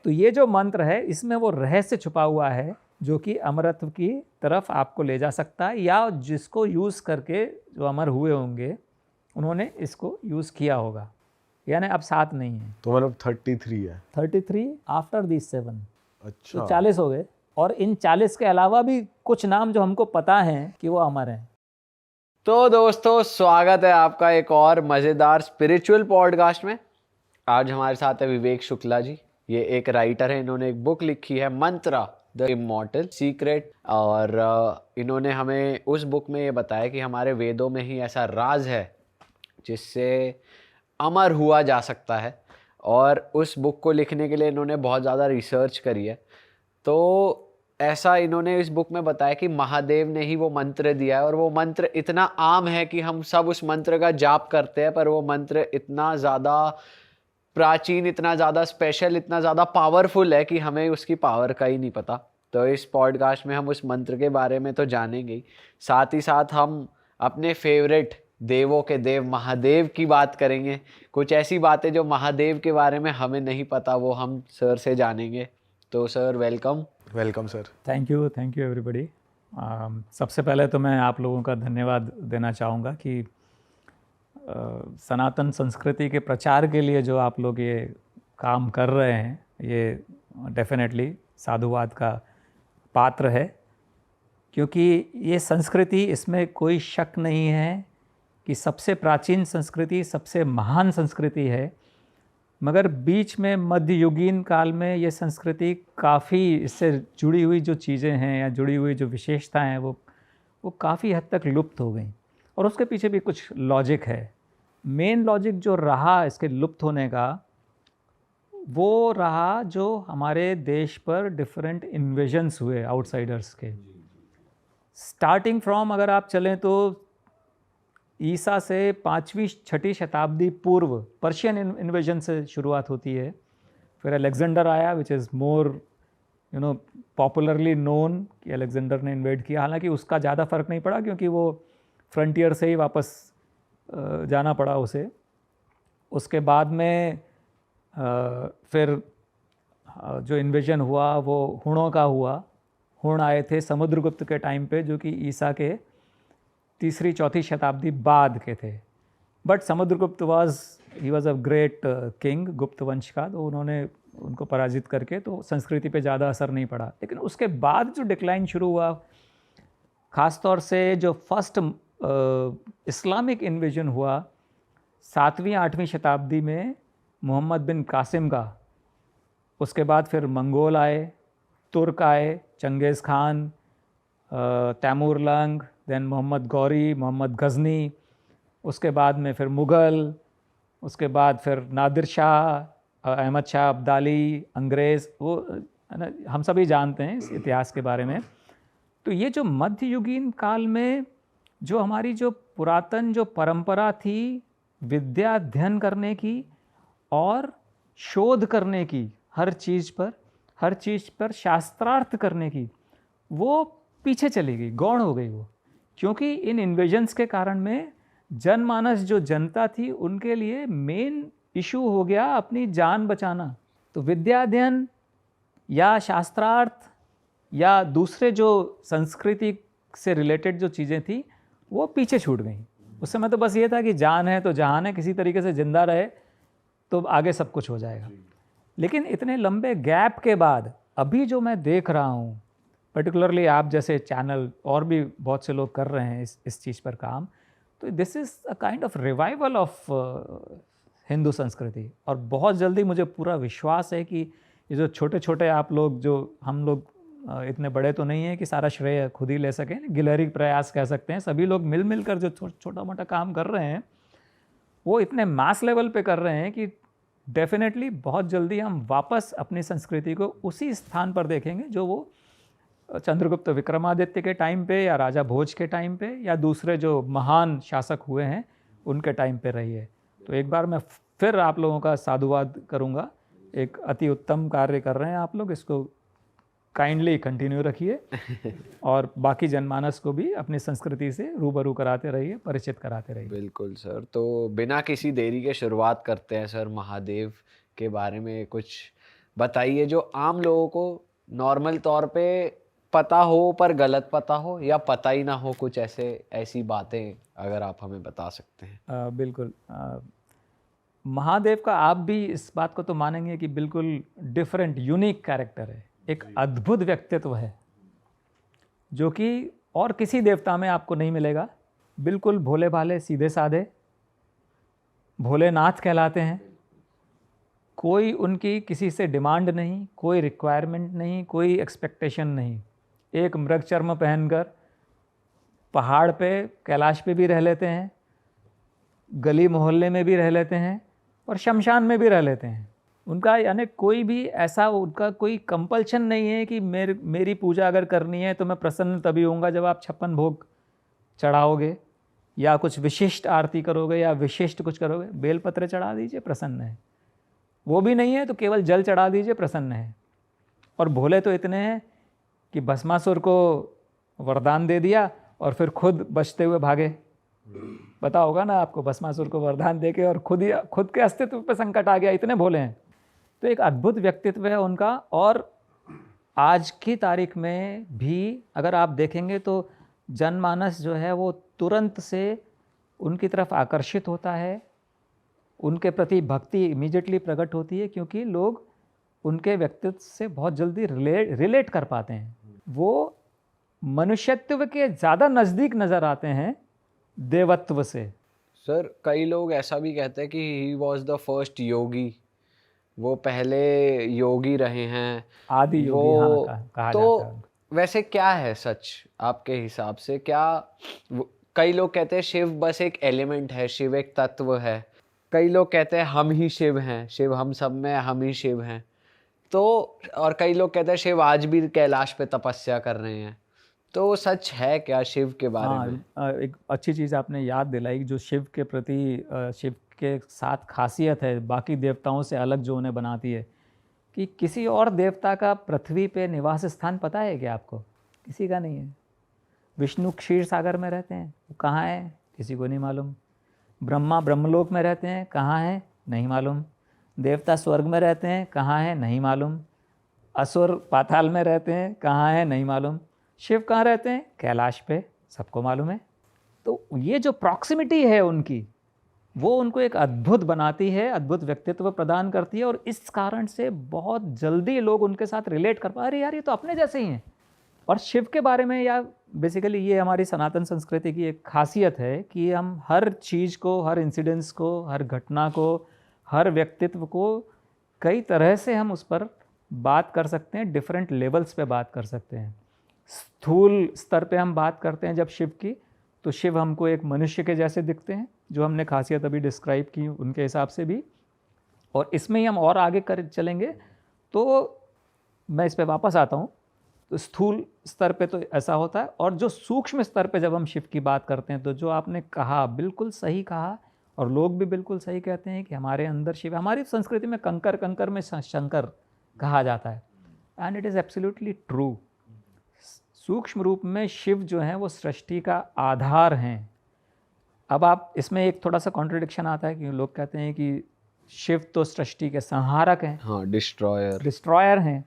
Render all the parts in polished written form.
तो ये जो मंत्र है इसमें वो रहस्य छुपा हुआ है जो कि अमरत्व की तरफ आपको ले जा सकता है, या जिसको यूज़ करके जो अमर हुए होंगे उन्होंने इसको यूज़ किया होगा। यानी अब 7 नहीं है, तो मतलब 33 है। 33 आफ्टर दिस 7, अच्छा, तो 40 हो गए। और इन 40 के अलावा भी कुछ नाम जो हमको पता हैं कि वो अमर हैं। तो दोस्तों, स्वागत है आपका एक और मज़ेदार स्पिरिचुअल पॉडकास्ट में। आज हमारे साथ है विवेक शुक्ला जी। ये एक राइटर है, इन्होंने एक बुक लिखी है मंत्रा द इमॉर्टल सीक्रेट, और इन्होंने हमें उस बुक में ये बताया कि हमारे वेदों में ही ऐसा राज है जिससे अमर हुआ जा सकता है। और उस बुक को लिखने के लिए इन्होंने बहुत ज़्यादा रिसर्च करी है। तो ऐसा इन्होंने इस बुक में बताया कि महादेव ने ही वो मंत्र दिया है, और वो मंत्र इतना आम है कि हम सब उस मंत्र का जाप करते हैं, पर वो मंत्र इतना ज़्यादा प्राचीन, इतना ज़्यादा स्पेशल, इतना ज़्यादा पावरफुल है कि हमें उसकी पावर का ही नहीं पता। तो इस पॉडकास्ट में हम उस मंत्र के बारे में तो जानेंगे ही, साथ ही साथ हम अपने फेवरेट देवों के देव महादेव की बात करेंगे। कुछ ऐसी बातें जो महादेव के बारे में हमें नहीं पता वो हम सर से जानेंगे। तो sir, welcome. Welcome sir. Thank you everybody. सबसे पहले तो मैं आप लोगों का धन्यवाद देना चाहूँगा कि सनातन संस्कृति के प्रचार के लिए जो आप लोग ये काम कर रहे हैं, ये डेफिनेटली साधुवाद का पात्र है। क्योंकि ये संस्कृति, इसमें कोई शक नहीं है कि सबसे प्राचीन संस्कृति, सबसे महान संस्कृति है। मगर बीच में मध्ययुगीन काल में ये संस्कृति काफ़ी, इससे जुड़ी हुई जो चीज़ें हैं या जुड़ी हुई जो विशेषताएं हैं वो काफ़ी हद तक लुप्त हो गई। और उसके पीछे भी कुछ लॉजिक है। मेन लॉजिक जो रहा इसके लुप्त होने का, वो रहा जो हमारे देश पर डिफरेंट इन्वेजन्स हुए आउटसाइडर्स के। स्टार्टिंग फ्रॉम, अगर आप चलें तो ईसा से 5वीं-6वीं शताब्दी पूर्व पर्शियन इन्वेजन से शुरुआत होती है। फिर अलेक्जेंडर आया, which is more popularly known कि अलेक्जेंडर ने इन्वेड किया। हालांकि उसका ज़्यादा फ़र्क नहीं पड़ा क्योंकि वो फ्रंटियर से ही वापस जाना पड़ा उसे। उसके बाद में फिर जो इन्वेजन हुआ वो हुणों का हुआ। हुण आए थे समुद्रगुप्त के टाइम पे, जो कि ईसा के 3री-4थी शताब्दी बाद के थे। But Samudragupta he was a great king, गुप्त वंश का, तो उन्होंने उनको पराजित करके तो संस्कृति पे ज़्यादा असर नहीं पड़ा। लेकिन उसके बाद जो डिक्लाइन शुरू हुआ, ख़ास तौर से जो फर्स्ट इस्लामिक इन्वेजन हुआ 7वीं-8वीं शताब्दी में मोहम्मद बिन कासिम का। उसके बाद फिर मंगोल आए, तुर्क आए, चंगेज़ खान, तैमूरलंग, देन मोहम्मद गौरी, मोहम्मद गज़नी। उसके बाद में फिर मुग़ल, उसके बाद फिर नादिर शाह, अहमद शाह अब्दाली, अंग्रेज़, वो हम सभी जानते हैं इस इतिहास के बारे में। तो ये जो मध्ययुगीन काल में जो हमारी जो पुरातन जो परंपरा थी विद्या अध्ययन करने की और शोध करने की, हर चीज़ पर शास्त्रार्थ करने की, वो पीछे चली गई, गौण हो गई वो। क्योंकि इन इन्वेजन्स के कारण में जनमानस, जो जनता थी, उनके लिए मेन इशू हो गया अपनी जान बचाना। तो विद्या अध्ययन या शास्त्रार्थ या दूसरे जो संस्कृति से रिलेटेड जो चीज़ें थी वो पीछे छूट गई। उस समय तो बस ये था कि जान है तो जहान है, किसी तरीके से ज़िंदा रहे तो आगे सब कुछ हो जाएगा। लेकिन इतने लंबे गैप के बाद अभी जो मैं देख रहा हूँ, पर्टिकुलरली आप जैसे चैनल और भी बहुत से लोग कर रहे हैं इस चीज़ पर काम, तो this is a kind of revival of Hindu संस्कृति। और बहुत जल्दी मुझे पूरा विश्वास है कि ये जो छोटे छोटे आप लोग, जो हम लोग इतने बड़े तो नहीं हैं कि सारा श्रेय खुद ही ले सकें, गिलहरी प्रयास कह सकते हैं, सभी लोग मिल कर जो छोटा मोटा काम कर रहे हैं वो इतने मास लेवल पे कर रहे हैं कि डेफिनेटली बहुत जल्दी हम वापस अपनी संस्कृति को उसी स्थान पर देखेंगे जो वो चंद्रगुप्त विक्रमादित्य के टाइम पे या राजा भोज के टाइम पे या दूसरे जो महान शासक हुए हैं उनके टाइम पे रही है। तो एक बार मैं फिर आप लोगों का साधुवाद करूंगा। एक अति उत्तम कार्य कर रहे हैं आप लोग, इसको काइंडली कंटिन्यू रखिए और बाकी जनमानस को भी अपनी संस्कृति से रूबरू कराते रहिए, परिचित कराते रहिए। बिल्कुल सर। तो बिना किसी देरी के शुरुआत करते हैं सर, महादेव के बारे में कुछ बताइए जो आम लोगों को नॉर्मल तौर पे पता हो पर गलत पता हो, या पता ही ना हो कुछ ऐसी बातें, अगर आप हमें बता सकते हैं। बिल्कुल। महादेव का आप भी इस बात को तो मानेंगे कि बिल्कुल डिफरेंट यूनिक कैरेक्टर है, एक अद्भुत व्यक्तित्व है जो कि और किसी देवता में आपको नहीं मिलेगा। बिल्कुल भोले भाले सीधे साधे भोलेनाथ कहलाते हैं। कोई उनकी किसी से डिमांड नहीं, कोई रिक्वायरमेंट नहीं, कोई एक्सपेक्टेशन नहीं। एक मृग चर्म पहनकर पहाड़ पे कैलाश पे भी रह लेते हैं, गली मोहल्ले में भी रह लेते हैं और शमशान में भी रह लेते हैं। उनका यानी कोई भी ऐसा उनका कोई कंपल्शन नहीं है कि मेरी पूजा अगर करनी है तो मैं प्रसन्न तभी होऊंगा जब आप 56 भोग चढ़ाओगे या कुछ विशिष्ट आरती करोगे या विशिष्ट कुछ करोगे। बेलपत्र चढ़ा दीजिए, प्रसन्न है। वो भी नहीं है तो केवल जल चढ़ा दीजिए, प्रसन्न है। और भोले तो इतने हैं कि भस्मासुर को वरदान दे दिया और फिर खुद बचते हुए भागे। पता होगा ना आपको, भस्मासुर को वरदान देके और खुद के अस्तित्व पे संकट आ गया, इतने भोले हैं। तो एक अद्भुत व्यक्तित्व है उनका। और आज की तारीख में भी अगर आप देखेंगे तो जनमानस जो है वो तुरंत से उनकी तरफ आकर्षित होता है, उनके प्रति भक्ति इमीडिएटली प्रकट होती है, क्योंकि लोग उनके व्यक्तित्व से बहुत जल्दी रिलेट कर पाते हैं। वो मनुष्यत्व के ज़्यादा नज़दीक नज़र आते हैं देवत्व से। सर कई लोग ऐसा भी कहते हैं कि ही वॉज द फर्स्ट योगी, वो पहले योगी रहे हैं, आदि योगी, हाँ, कहा तो जाता है। वैसे क्या है सच आपके हिसाब से? क्या कई लोग कहते हैं शिव बस एक एलिमेंट है, शिव एक तत्व है। कई लोग कहते हैं हम ही शिव हैं, शिव हम सब में, हम ही शिव हैं। तो और कई लोग कहते हैं शिव आज भी कैलाश पे तपस्या कर रहे हैं। तो सच है क्या शिव के बारे में? एक अच्छी चीज़ आपने याद दिलाई। जो शिव के प्रति शिव के साथ खासियत है बाकी देवताओं से अलग जो उन्हें बनाती है, कि किसी और देवता का पृथ्वी पे निवास स्थान पता है क्या आपको? किसी का नहीं है। विष्णु क्षीर सागर में रहते हैं, वो कहाँ है किसी को नहीं मालूम। ब्रह्मा ब्रह्मलोक में रहते हैं, कहाँ है नहीं मालूम। देवता स्वर्ग में रहते हैं, कहाँ है नहीं मालूम। असुर पाताल में रहते हैं, कहाँ है नहीं मालूम। शिव कहाँ रहते हैं? कैलाश पे, सबको मालूम है। तो ये जो प्रॉक्सिमिटी है उनकी, वो उनको एक अद्भुत बनाती है, अद्भुत व्यक्तित्व प्रदान करती है। और इस कारण से बहुत जल्दी लोग उनके साथ रिलेट कर पा, अरे यार ये तो अपने जैसे ही हैं। और शिव के बारे में, या बेसिकली ये हमारी सनातन संस्कृति की एक खासियत है कि हम हर चीज़ को, हर इंसिडेंस को, हर घटना को, हर व्यक्तित्व को कई तरह से हम उस पर बात कर सकते हैं, डिफरेंट लेवल्स पे बात कर सकते हैं। स्थूल स्तर पे हम बात करते हैं जब शिव की, तो शिव हमको एक मनुष्य के जैसे दिखते हैं, जो हमने खासियत अभी डिस्क्राइब की उनके हिसाब से भी। और इसमें ही हम और आगे कर चलेंगे तो मैं इस पे वापस आता हूँ। तो स्थूल स्तर पे तो ऐसा होता है, और जो सूक्ष्म स्तर पे जब हम शिव की बात करते हैं, तो जो आपने कहा बिल्कुल सही कहा, और लोग भी बिल्कुल सही कहते हैं कि हमारे अंदर शिव, हमारी संस्कृति में कंकर कंकर में शंकर कहा जाता है, and it is absolutely true. सूक्ष्म रूप में शिव जो हैं वो सृष्टि का आधार हैं। अब आप इसमें एक थोड़ा सा कॉन्ट्रडिक्शन आता है कि लोग कहते हैं कि शिव तो सृष्टि के संहारक हैं, हाँ, डिस्ट्रॉयर हैं।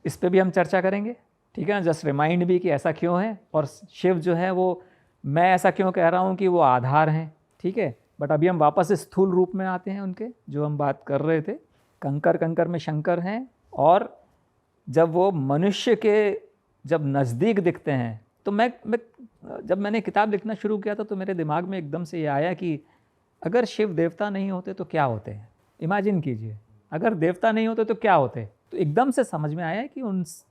इस पे भी हम चर्चा करेंगे, ठीक है ना। जस्ट रिमाइंड भी कि ऐसा क्यों है, और शिव जो है वो, मैं ऐसा क्यों कह रहा हूँ कि वो आधार हैं, ठीक है। बट अभी हम वापस स्थूल रूप में आते हैं उनके, जो हम बात कर रहे थे। कंकर कंकर में शंकर हैं, और जब वो मनुष्य के जब नज़दीक दिखते हैं, तो मैं जब मैंने किताब लिखना शुरू किया था तो मेरे दिमाग में एकदम से ये आया कि अगर शिव देवता नहीं होते तो क्या होते हैं। इमेजिन कीजिए, अगर देवता नहीं होते तो क्या होते। तो एकदम से समझ में आया कि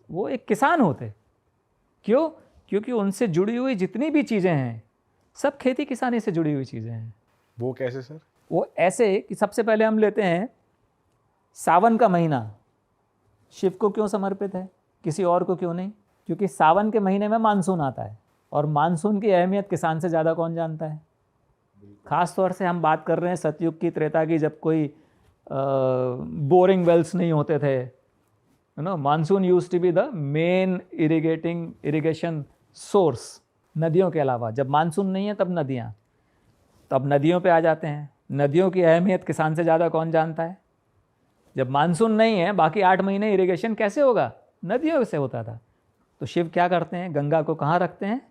वो एक किसान होते। क्यों? क्योंकि उनसे जुड़ी हुई जितनी भी चीज़ें हैं सब खेती किसानी से जुड़ी हुई चीज़ें हैं। वो कैसे सर? वो ऐसे कि सबसे पहले हम लेते हैं सावन का महीना। शिव को क्यों समर्पित है, किसी और को क्यों नहीं? क्योंकि सावन के महीने में मानसून आता है, और मानसून की अहमियत किसान से ज़्यादा कौन जानता है। ख़ास तौर से हम बात कर रहे हैं सतयुग की, त्रेता की, जब कोई बोरिंग वेल्स नहीं होते थे, you know. Monsoon used to be the main irrigation source. नदियों के अलावा जब मानसून नहीं है तब नदियाँ, तब नदियों पे आ जाते हैं। नदियों की अहमियत किसान से ज़्यादा कौन जानता है। जब मानसून नहीं है बाकी 8 महीने इरिगेशन कैसे होगा? नदियों से होता था। तो शिव क्या करते हैं? गंगा को कहाँ रखते हैं?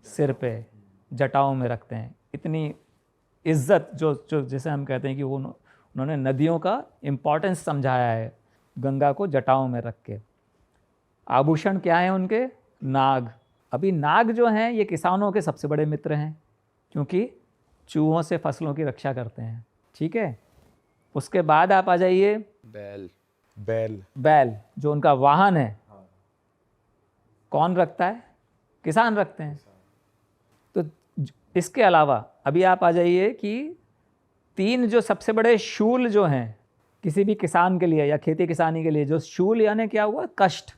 सिर पे, जटाओं में रखते हैं। इतनी इज्जत जो जैसे हम कहते हैं कि वो उन्होंने नदियों का इम्पोर्टेंस समझाया है, गंगा को जटाओं में रख के। आभूषण क्या है उनके? नाग। अभी नाग जो हैं ये किसानों के सबसे बड़े मित्र हैं, क्योंकि चूहों से फसलों की रक्षा करते हैं। ठीक है, उसके बाद आप आ जाइए बैल। बैल। बैल जो उनका वाहन है, कौन रखता है? किसान रखते हैं। तो इसके अलावा अभी आप आ जाइए कि 3 जो सबसे बड़े शूल जो हैं किसी भी किसान के लिए या खेती किसानी के लिए, जो शूल यानी क्या हुआ? कष्ट।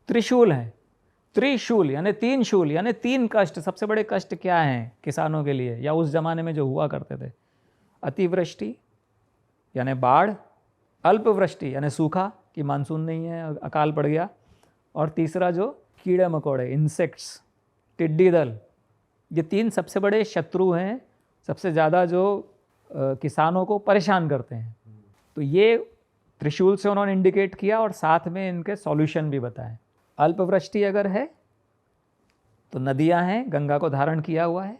त्रिशूल हैं, त्रिशूल यानी 3 शूल यानी 3 कष्ट। सबसे बड़े कष्ट क्या हैं किसानों के लिए या उस ज़माने में जो हुआ करते थे? अतिवृष्टि यानी बाढ़, अल्पवृष्टि यानी सूखा कि मानसून नहीं है, अकाल पड़ गया, और तीसरा जो कीड़े मकोड़े, इंसेक्ट्स, टिड्डी दल। ये 3 सबसे बड़े शत्रु हैं, सबसे ज़्यादा जो किसानों को परेशान करते हैं। तो ये त्रिशूल से उन्होंने इंडिकेट किया और साथ में इनके सॉल्यूशन भी बताए। अल्पवृष्टि अगर है तो नदियां हैं, गंगा को धारण किया हुआ है।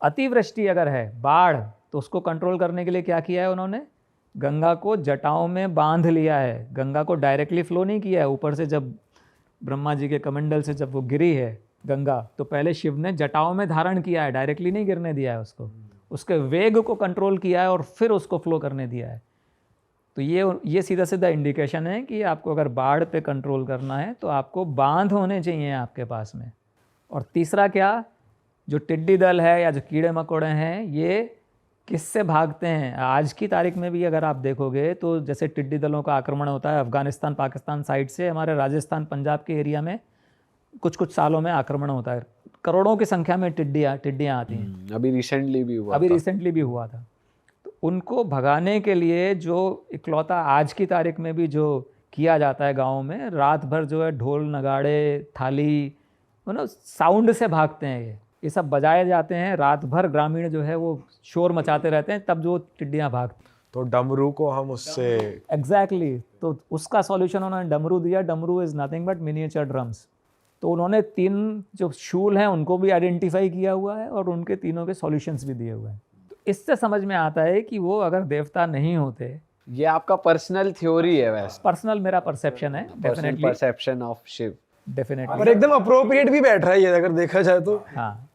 अतिवृष्टि अगर है, बाढ़, तो उसको कंट्रोल करने के लिए क्या किया है उन्होंने? गंगा को जटाओं में बांध लिया है। गंगा को डायरेक्टली फ्लो नहीं किया है। ऊपर से जब ब्रह्मा जी के कमंडल से जब वो गिरी है गंगा, तो पहले शिव ने जटाओं में धारण किया है, डायरेक्टली नहीं गिरने दिया है उसको। उसके वेग को कंट्रोल किया है और फिर उसको फ्लो करने दिया है। तो ये सीधा सीधा इंडिकेशन है कि आपको अगर बाढ़ पे कंट्रोल करना है तो आपको बांध होने चाहिए आपके पास में। और तीसरा क्या? जो टिड्डी दल है या जो कीड़े मकोड़े हैं, ये किससे भागते हैं? आज की तारीख में भी अगर आप देखोगे तो जैसे टिड्डी दलों का आक्रमण होता है अफ़गानिस्तान पाकिस्तान साइड से, हमारे राजस्थान पंजाब के एरिया में कुछ सालों में आक्रमण होता है। करोड़ों की संख्या में टिड्डियाँ आती हैं। अभी रिसेंटली भी हुआ था। तो उनको भगाने के लिए जो इकलौता आज की तारीख में भी जो किया जाता है गाँव में, रात भर जो है ढोल नगाड़े थाली साउंड से भागते हैं। ये सब बजाए जाते हैं, रात भर ग्रामीण जो है वो शोर मचाते रहते हैं, तब जो टिड्डियाँ भागती। तो डमरू को हम उससे एग्जैक्टली तो उसका सॉल्यूशन उन्होंने डमरू दिया। डमरू is nothing but miniature drums. तो उन्होंने 3 जो शूल हैं उनको भी आइडेंटिफाई किया हुआ है और उनके तीनों के सॉल्यूशंस भी दिए हुए हैं। तो इससे समझ में आता है कि वो अगर देवता नहीं होते। ये आपका पर्सनल थ्योरी है वैसे? पर्सनल मेरा परसेप्शन है, definitely perception of Shiv, definitely. पर एकदम अप्रोप्रिएट भी बैठ रहा है ये अगर देखा जाए तो। हाँ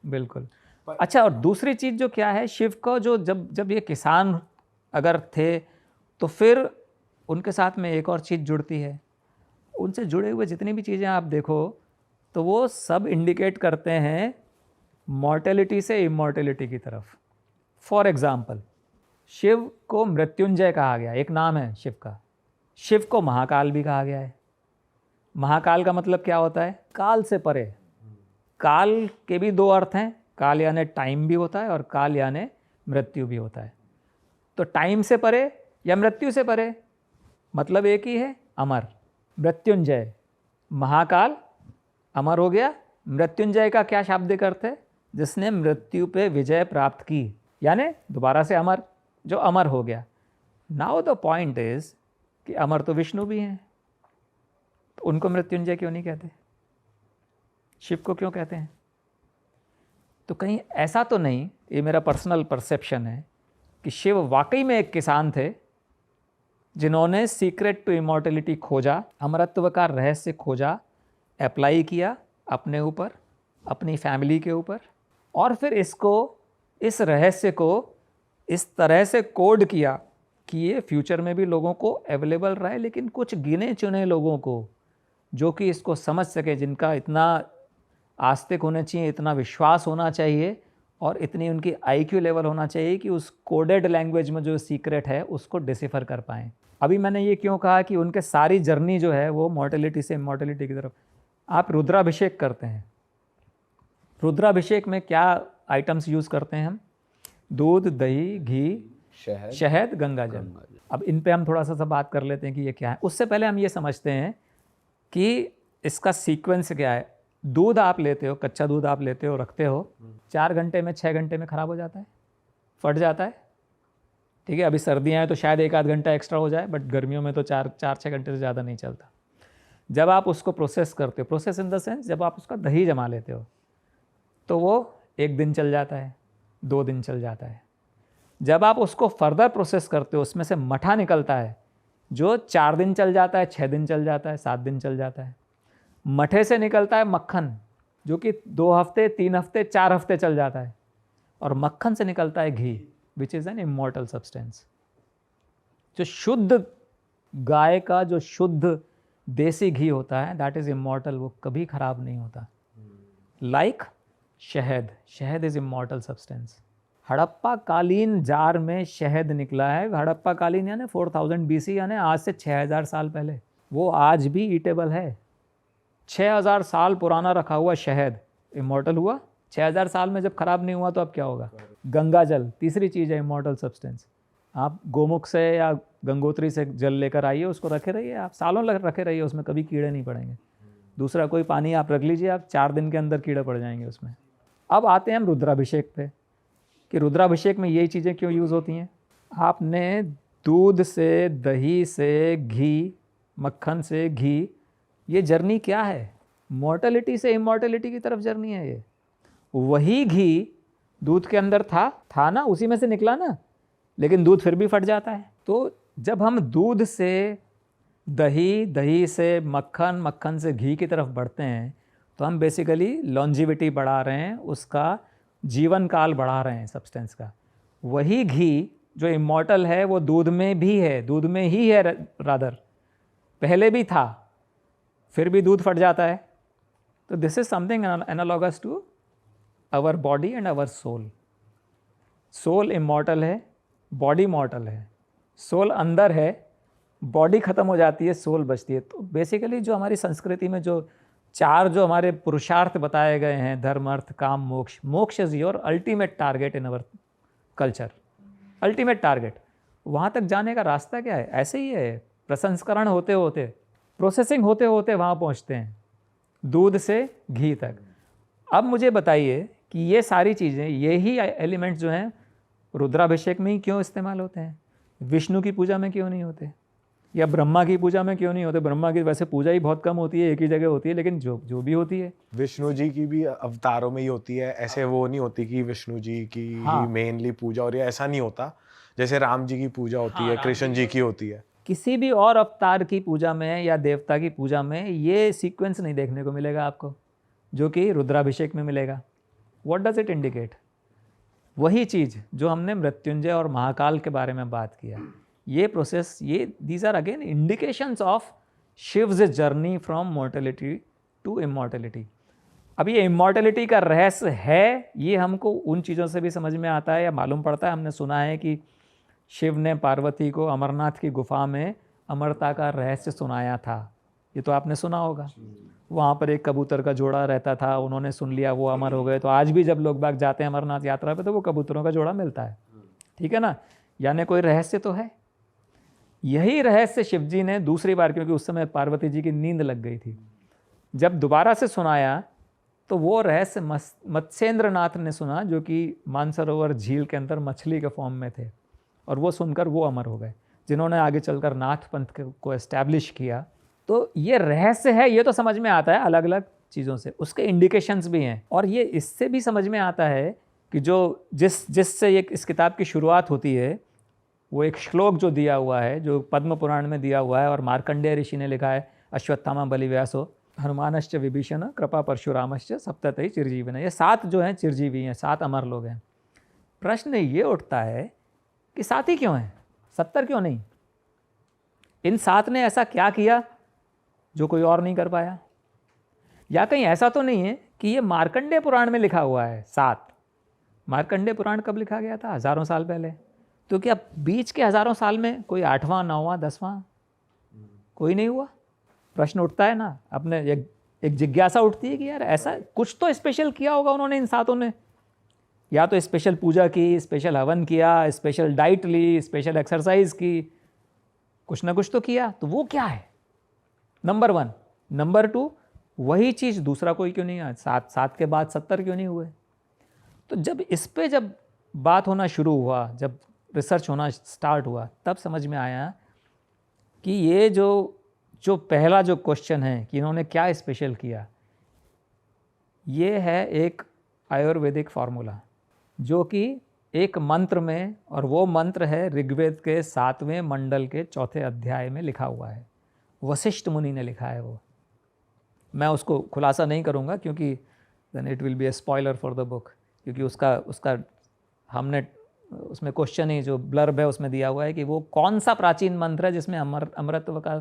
बिल्कुल। अच्छा, और दूसरी चीज़ जो क्या है, शिव को जो जब ये किसान अगर थे तो फिर उनके साथ में एक और चीज़ जुड़ती है। उनसे जुड़े हुए जितनी भी चीज़ें आप देखो तो वो सब इंडिकेट करते हैं मॉर्टेलिटी से इमॉर्टेलिटी की तरफ। फॉर एग्ज़ाम्पल, शिव को मृत्युंजय कहा गया, एक नाम है शिव का। शिव को महाकाल भी कहा गया है। महाकाल का मतलब क्या होता है? काल से परे। काल के भी 2 अर्थ हैं, काल यानी टाइम भी होता है और काल यानी मृत्यु भी होता है। तो टाइम से परे या मृत्यु से परे मतलब एक ही है, अमर। मृत्युंजय, महाकाल अमर हो गया। मृत्युंजय का क्या शाब्दिक अर्थ है? जिसने मृत्यु पे विजय प्राप्त की, यानी दोबारा से अमर, जो अमर हो गया। नाउ द पॉइंट इज कि अमर तो विष्णु भी हैं, तो उनको मृत्युंजय क्यों नहीं कहते? शिव को क्यों कहते हैं? तो कहीं ऐसा तो नहीं, ये मेरा पर्सनल परसेप्शन है कि शिव वाकई में एक किसान थे जिन्होंने सीक्रेट टू इमॉर्टेलिटी खोजा, अमरत्व का रहस्य खोजा, अप्लाई किया अपने ऊपर, अपनी फैमिली के ऊपर, और फिर इस रहस्य को इस तरह से कोड किया कि ये फ्यूचर में भी लोगों को अवेलेबल रहे, लेकिन कुछ गिने चुने लोगों को जो कि इसको समझ सके, जिनका इतना आस्तिक होना चाहिए, इतना विश्वास होना चाहिए और इतनी उनकी IQ लेवल होना चाहिए कि उस कोडेड लैंग्वेज में जो सीक्रेट है उसको डिसिफर कर पाएँ। अभी मैंने ये क्यों कहा कि उनके सारी जर्नी जो है वो मॉर्टेलिटी से इमॉर्टेलिटी की तरफ। आप रुद्राभिषेक करते हैं, रुद्राभिषेक में क्या आइटम्स यूज़ करते हैं हम? दूध, दही, घी, शहद, गंगा जल। अब इन पे हम थोड़ा सा बात कर लेते हैं कि ये क्या है। उससे पहले हम ये समझते हैं कि इसका सीक्वेंस क्या है। दूध आप लेते हो, कच्चा दूध आप लेते हो, रखते हो, 4 घंटे में 6 घंटे में ख़राब हो जाता है, फट जाता है, ठीक है, अभी सर्दियाँ हैं तो शायद 1 आध घंटा एक्स्ट्रा हो जाए, बट गर्मियों में तो 4-6 घंटे से ज़्यादा नहीं चलता। जब आप उसको प्रोसेस करते हो, प्रोसेस इन द सेंस जब आप उसका दही जमा लेते हो तो वो 1 दिन चल जाता है, 2 दिन चल जाता है। जब आप उसको फर्दर प्रोसेस करते हो, उसमें से मठा निकलता है जो 4 दिन चल जाता है, 6 दिन चल जाता है, 7 दिन चल जाता है। मठे से निकलता है मक्खन जो कि 2 हफ्ते, 3 हफ्ते, 4 हफ्ते चल जाता है। और मक्खन से निकलता है घी, which is an immortal substance. जो शुद्ध गाय का जो शुद्ध देसी घी होता है, दैट इज़ इमॉर्टल, वो कभी खराब नहीं होता। लाइक शहद इज़ इमॉर्टल सब्सटेंस। हड़प्पा कालीन जार में शहद निकला है। हड़प्पा कालीन यानी 4000 BC, यानी आज से 6000 साल पहले। वो आज भी ईटेबल है। 6000 साल पुराना रखा हुआ शहद इमॉर्टल हुआ। 6000 साल में जब खराब नहीं हुआ तो अब क्या होगा? गंगा जल तीसरी चीज़ है इमॉर्टल सब्सटेंस। आप गोमुख से या गंगोत्री से जल लेकर आइए, उसको रखे रहिए, आप सालों रखे रहिए, उसमें कभी कीड़े नहीं पड़ेंगे। दूसरा कोई पानी आप रख लीजिए, आप 4 दिन के अंदर कीड़े पड़ जाएंगे उसमें। अब आते हैं हम रुद्राभिषेक पे कि रुद्राभिषेक में यही चीज़ें क्यों यूज़ होती हैं। आपने दूध से, दही से, घी, मक्खन से घी, ये जर्नी क्या है? मॉर्टेलिटी से इमॉर्टेलिटी की तरफ जर्नी है ये। वही घी दूध के अंदर था ना, उसी में से निकला ना, लेकिन दूध फिर भी फट जाता है। तो जब हम दूध से दही, दही से मक्खन, मक्खन से घी की तरफ बढ़ते हैं तो हम बेसिकली लॉन्जिविटी बढ़ा रहे हैं, उसका जीवन काल बढ़ा रहे हैं सब्सटेंस का। वही घी जो इमॉर्टल है वो दूध में भी है, दूध में ही है रादर, पहले भी था, फिर भी दूध फट जाता है। तो this is something analogous to our body and our soul. Soul immortal है, बॉडी मॉर्टल है। सोल अंदर है, बॉडी ख़त्म हो जाती है, सोल बचती है। तो बेसिकली जो हमारी संस्कृति में जो 4 जो हमारे पुरुषार्थ बताए गए हैं, धर्म, अर्थ, काम, मोक्ष। मोक्ष is your ultimate target in our culture. Ultimate target, वहाँ तक जाने का रास्ता क्या है? ऐसे ही है, प्रसंस्करण होते होते, प्रोसेसिंग होते होते वहाँ पहुँचते हैं, दूध से घी तक। अब मुझे बताइए कि ये सारी चीज़ें, यही एलिमेंट्स जो हैं रुद्राभिषेक में ही क्यों इस्तेमाल होते हैं? विष्णु की पूजा में क्यों नहीं होते? या ब्रह्मा की पूजा में क्यों नहीं होते? ब्रह्मा की वैसे पूजा ही बहुत कम होती है, एक ही जगह होती है, लेकिन जो भी होती है विष्णु जी की भी अवतारों में ही होती है। ऐसे वो नहीं होती कि विष्णु जी की ही मेनली पूजा हो रही है, ऐसा नहीं होता। जैसे राम जी की पूजा होती है, कृष्ण जी की होती है। किसी भी और अवतार की पूजा में या देवता की पूजा में ये सीक्वेंस नहीं देखने को मिलेगा आपको, जो कि रुद्राभिषेक में मिलेगा। What does it indicate? वही चीज़ जो हमने मृत्युंजय और महाकाल के बारे में बात किया, ये प्रोसेस, ये these are again indications of Shiva's journey from mortality to immortality. अब ये इमॉर्टेलिटी का रहस्य है, ये हमको उन चीज़ों से भी समझ में आता है या मालूम पड़ता है। हमने सुना है कि शिव ने पार्वती को अमरनाथ की गुफा में अमरता का रहस्य सुनाया था, ये तो आपने सुना होगा। वहाँ पर एक कबूतर का जोड़ा रहता था, उन्होंने सुन लिया, वो अमर हो गए। तो आज भी जब लोग बाग जाते हैं अमरनाथ यात्रा पे तो वो कबूतरों का जोड़ा मिलता है, ठीक है ना। यानी कोई रहस्य तो है। यही रहस्य शिव जी ने दूसरी बार, क्योंकि उस समय पार्वती जी की नींद लग गई थी, जब दोबारा से सुनाया तो वो रहस्य मत्स्येंद्र नाथ ने सुना, जो कि मानसरोवर झील के अंदर मछली के फॉर्म में थे, और वो सुनकर वो अमर हो गए, जिन्होंने आगे चलकर नाथ पंथ को एस्टैब्लिश किया। तो ये रहस्य है, ये तो समझ में आता है अलग अलग चीज़ों से, उसके इंडिकेशंस भी हैं। और ये इससे भी समझ में आता है कि जो जिससे इस किताब की शुरुआत होती है, वो एक श्लोक जो दिया हुआ है, जो पद्म पुराण में दिया हुआ है और मार्कंडेय ऋषि ने लिखा है, अश्वत्थामा बलिव्यासो हनुमानश्च विभीषण कृपा परशुरामश्च सप्ततै चिरजीविन। ये 7 जो हैं चिरजीवी हैं, 7 अमर लोग हैं। प्रश्न ये उठता है कि 7 ही क्यों हैं, 70 क्यों नहीं? इन 7 ने ऐसा क्या किया जो कोई और नहीं कर पाया? या कहीं ऐसा तो नहीं है कि ये मार्कंडेय पुराण में लिखा हुआ है 7? मार्कंडेय पुराण कब लिखा गया था? हज़ारों साल पहले। तो क्या बीच के हज़ारों साल में कोई 8वां, 9वां, 10वां कोई नहीं हुआ? प्रश्न उठता है ना, अपने एक जिज्ञासा उठती है कि यार ऐसा कुछ तो स्पेशल किया होगा उन्होंने, इन 7 ने। या तो स्पेशल पूजा की, स्पेशल हवन किया, स्पेशल डाइट ली, स्पेशल एक्सरसाइज की, कुछ ना कुछ तो किया। तो वो क्या है? नंबर 1। नंबर 2, वही चीज़ दूसरा कोई क्यों नहीं आया? 7 के बाद 70 क्यों नहीं हुए? तो जब इस पे जब बात होना शुरू हुआ, जब रिसर्च होना स्टार्ट हुआ तब समझ में आया कि ये जो पहला जो क्वेश्चन है कि इन्होंने क्या स्पेशल किया, ये है एक आयुर्वेदिक फार्मूला जो कि एक मंत्र में, और वो मंत्र है ऋग्वेद के 7वें मंडल के 4थे अध्याय में लिखा हुआ है। वशिष्ठ मुनि ने लिखा है वो। मैं उसको खुलासा नहीं करूँगा क्योंकि then it will be a spoiler for the book, क्योंकि उसका हमने उसमें क्वेश्चन ही जो ब्लर्ब है उसमें दिया हुआ है कि वो कौन सा प्राचीन मंत्र है जिसमें अमरत्व का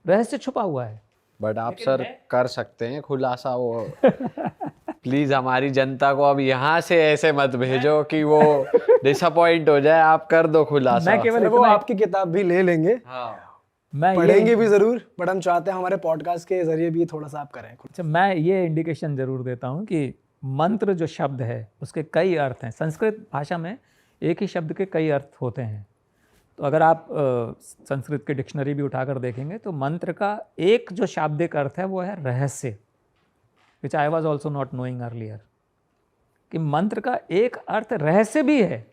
रहस्य छुपा हुआ है। बट आप सर कर सकते हैं खुलासा वो प्लीज हमारी जनता को अब यहाँ से ऐसे मत भेजो कि वो डिसअपॉइंट हो जाए, आप कर दो खुलासा। मैं केवल वो आपकी किताब भी ले लेंगे, मैं पढ़ेंगे भी जरूर, बट हम चाहते हैं हमारे पॉडकास्ट के जरिए भी थोड़ा सा आप करें। अच्छा, मैं ये इंडिकेशन जरूर देता हूँ कि मंत्र जो शब्द है उसके कई अर्थ हैं। संस्कृत भाषा में एक ही शब्द के कई अर्थ होते हैं। तो अगर आप संस्कृत की डिक्शनरी भी उठाकर देखेंगे तो मंत्र का एक जो शाब्दिक अर्थ है वो है रहस्य, which I was also not knowing earlier, कि मंत्र का एक अर्थ रहस्य भी है।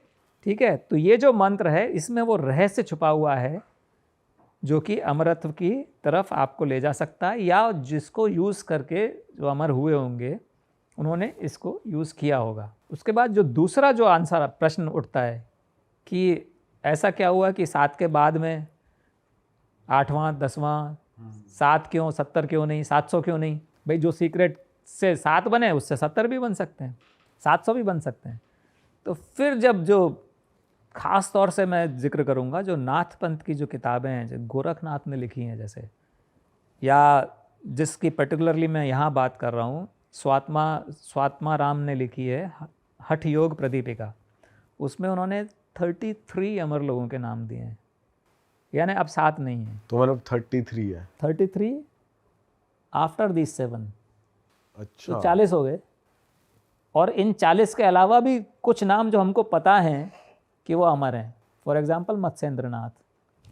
ठीक है, तो ये जो मंत्र है इसमें वो रहस्य छुपा हुआ है जो कि अमरत्व की तरफ आपको ले जा सकता है, या जिसको यूज़ करके जो अमर हुए होंगे उन्होंने इसको यूज़ किया होगा। उसके बाद जो दूसरा जो आंसर प्रश्न उठता है कि ऐसा क्या हुआ कि 7 के बाद में 8वां 10वां 7 क्यों, 70 क्यों नहीं, 700 क्यों नहीं? भाई जो सीक्रेट से 7 बने उससे 70 भी बन सकते हैं, 700 भी बन सकते हैं। तो फिर जब जो ख़ास तौर से मैं जिक्र करूँगा जो नाथ पंथ की जो किताबें हैं, जो गोरखनाथ ने लिखी हैं जैसे, या जिसकी पर्टिकुलरली मैं यहाँ बात कर रहा हूँ, स्वात्मा राम ने लिखी है हठ योग प्रदीपिका। उसमें उन्होंने 33 अमर लोगों के नाम दिए हैं, यानी अब 7 नहीं है, तो मतलब 33 है। 33 आफ्टर दिस 7, अच्छा, तो 40 हो गए। और इन 40 के अलावा भी कुछ नाम जो हमको पता हैं कि वो अमर हैं। फॉर एग्जांपल मत्स्येंद्रनाथ,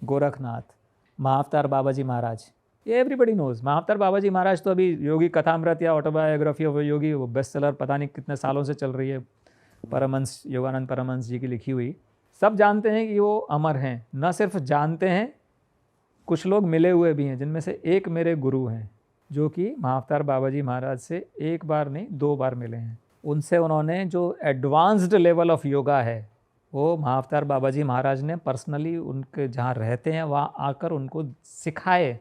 गोरखनाथ, महाअवतार बाबा जी महाराज, ये एवरीबडी नोज। महाअवतार बाबा जी महाराज तो अभी योगी कथामृत या ऑटोबायोग्राफी ऑफ योगी, वो बेस्ट सेलर पता नहीं कितने सालों से चल रही है, परमहंस योगानंद परमहंस जी की लिखी हुई। सब जानते हैं कि वो अमर हैं। न सिर्फ जानते हैं, कुछ लोग मिले हुए भी हैं, जिनमें से एक मेरे गुरु हैं जो कि महाअवतार बाबा जी महाराज से एक बार नहीं 2 बार मिले हैं। उनसे उन्होंने जो एडवांस्ड लेवल ऑफ योगा है वो महाअवतार बाबा जी महाराज ने पर्सनली उनके जहाँ रहते हैं वहाँ आकर उनको सिखाए।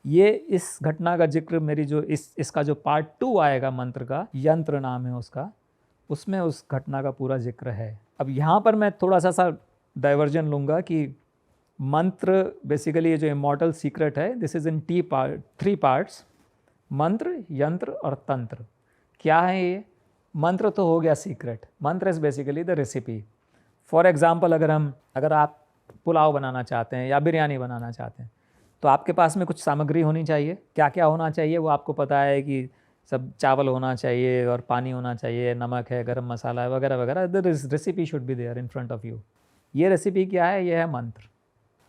ये इस घटना का जिक्र मेरी जो इसका जो पार्ट 2 आएगा मंत्र का, यंत्र नाम है उसका, उसमें उस घटना का पूरा जिक्र है। अब यहाँ पर मैं थोड़ा सा डाइवर्जन लूँगा कि मंत्र बेसिकली ये जो इमॉर्टल सीक्रेट है, दिस इज़ इन 3 पार्ट्स, मंत्र, यंत्र और तंत्र। क्या है ये? मंत्र तो हो गया सीक्रेट, मंत्र is basically the recipe. For example अगर आप पुलाव बनाना चाहते हैं या बिरयानी बनाना चाहते हैं तो आपके पास में कुछ सामग्री होनी चाहिए। क्या क्या होना चाहिए वो आपको पता है कि सब चावल होना चाहिए और पानी होना चाहिए, नमक है, गरम मसाला है, वगैरह वगैरह। The recipe should be there in front of you. ये रेसिपी क्या है? ये है मंत्र।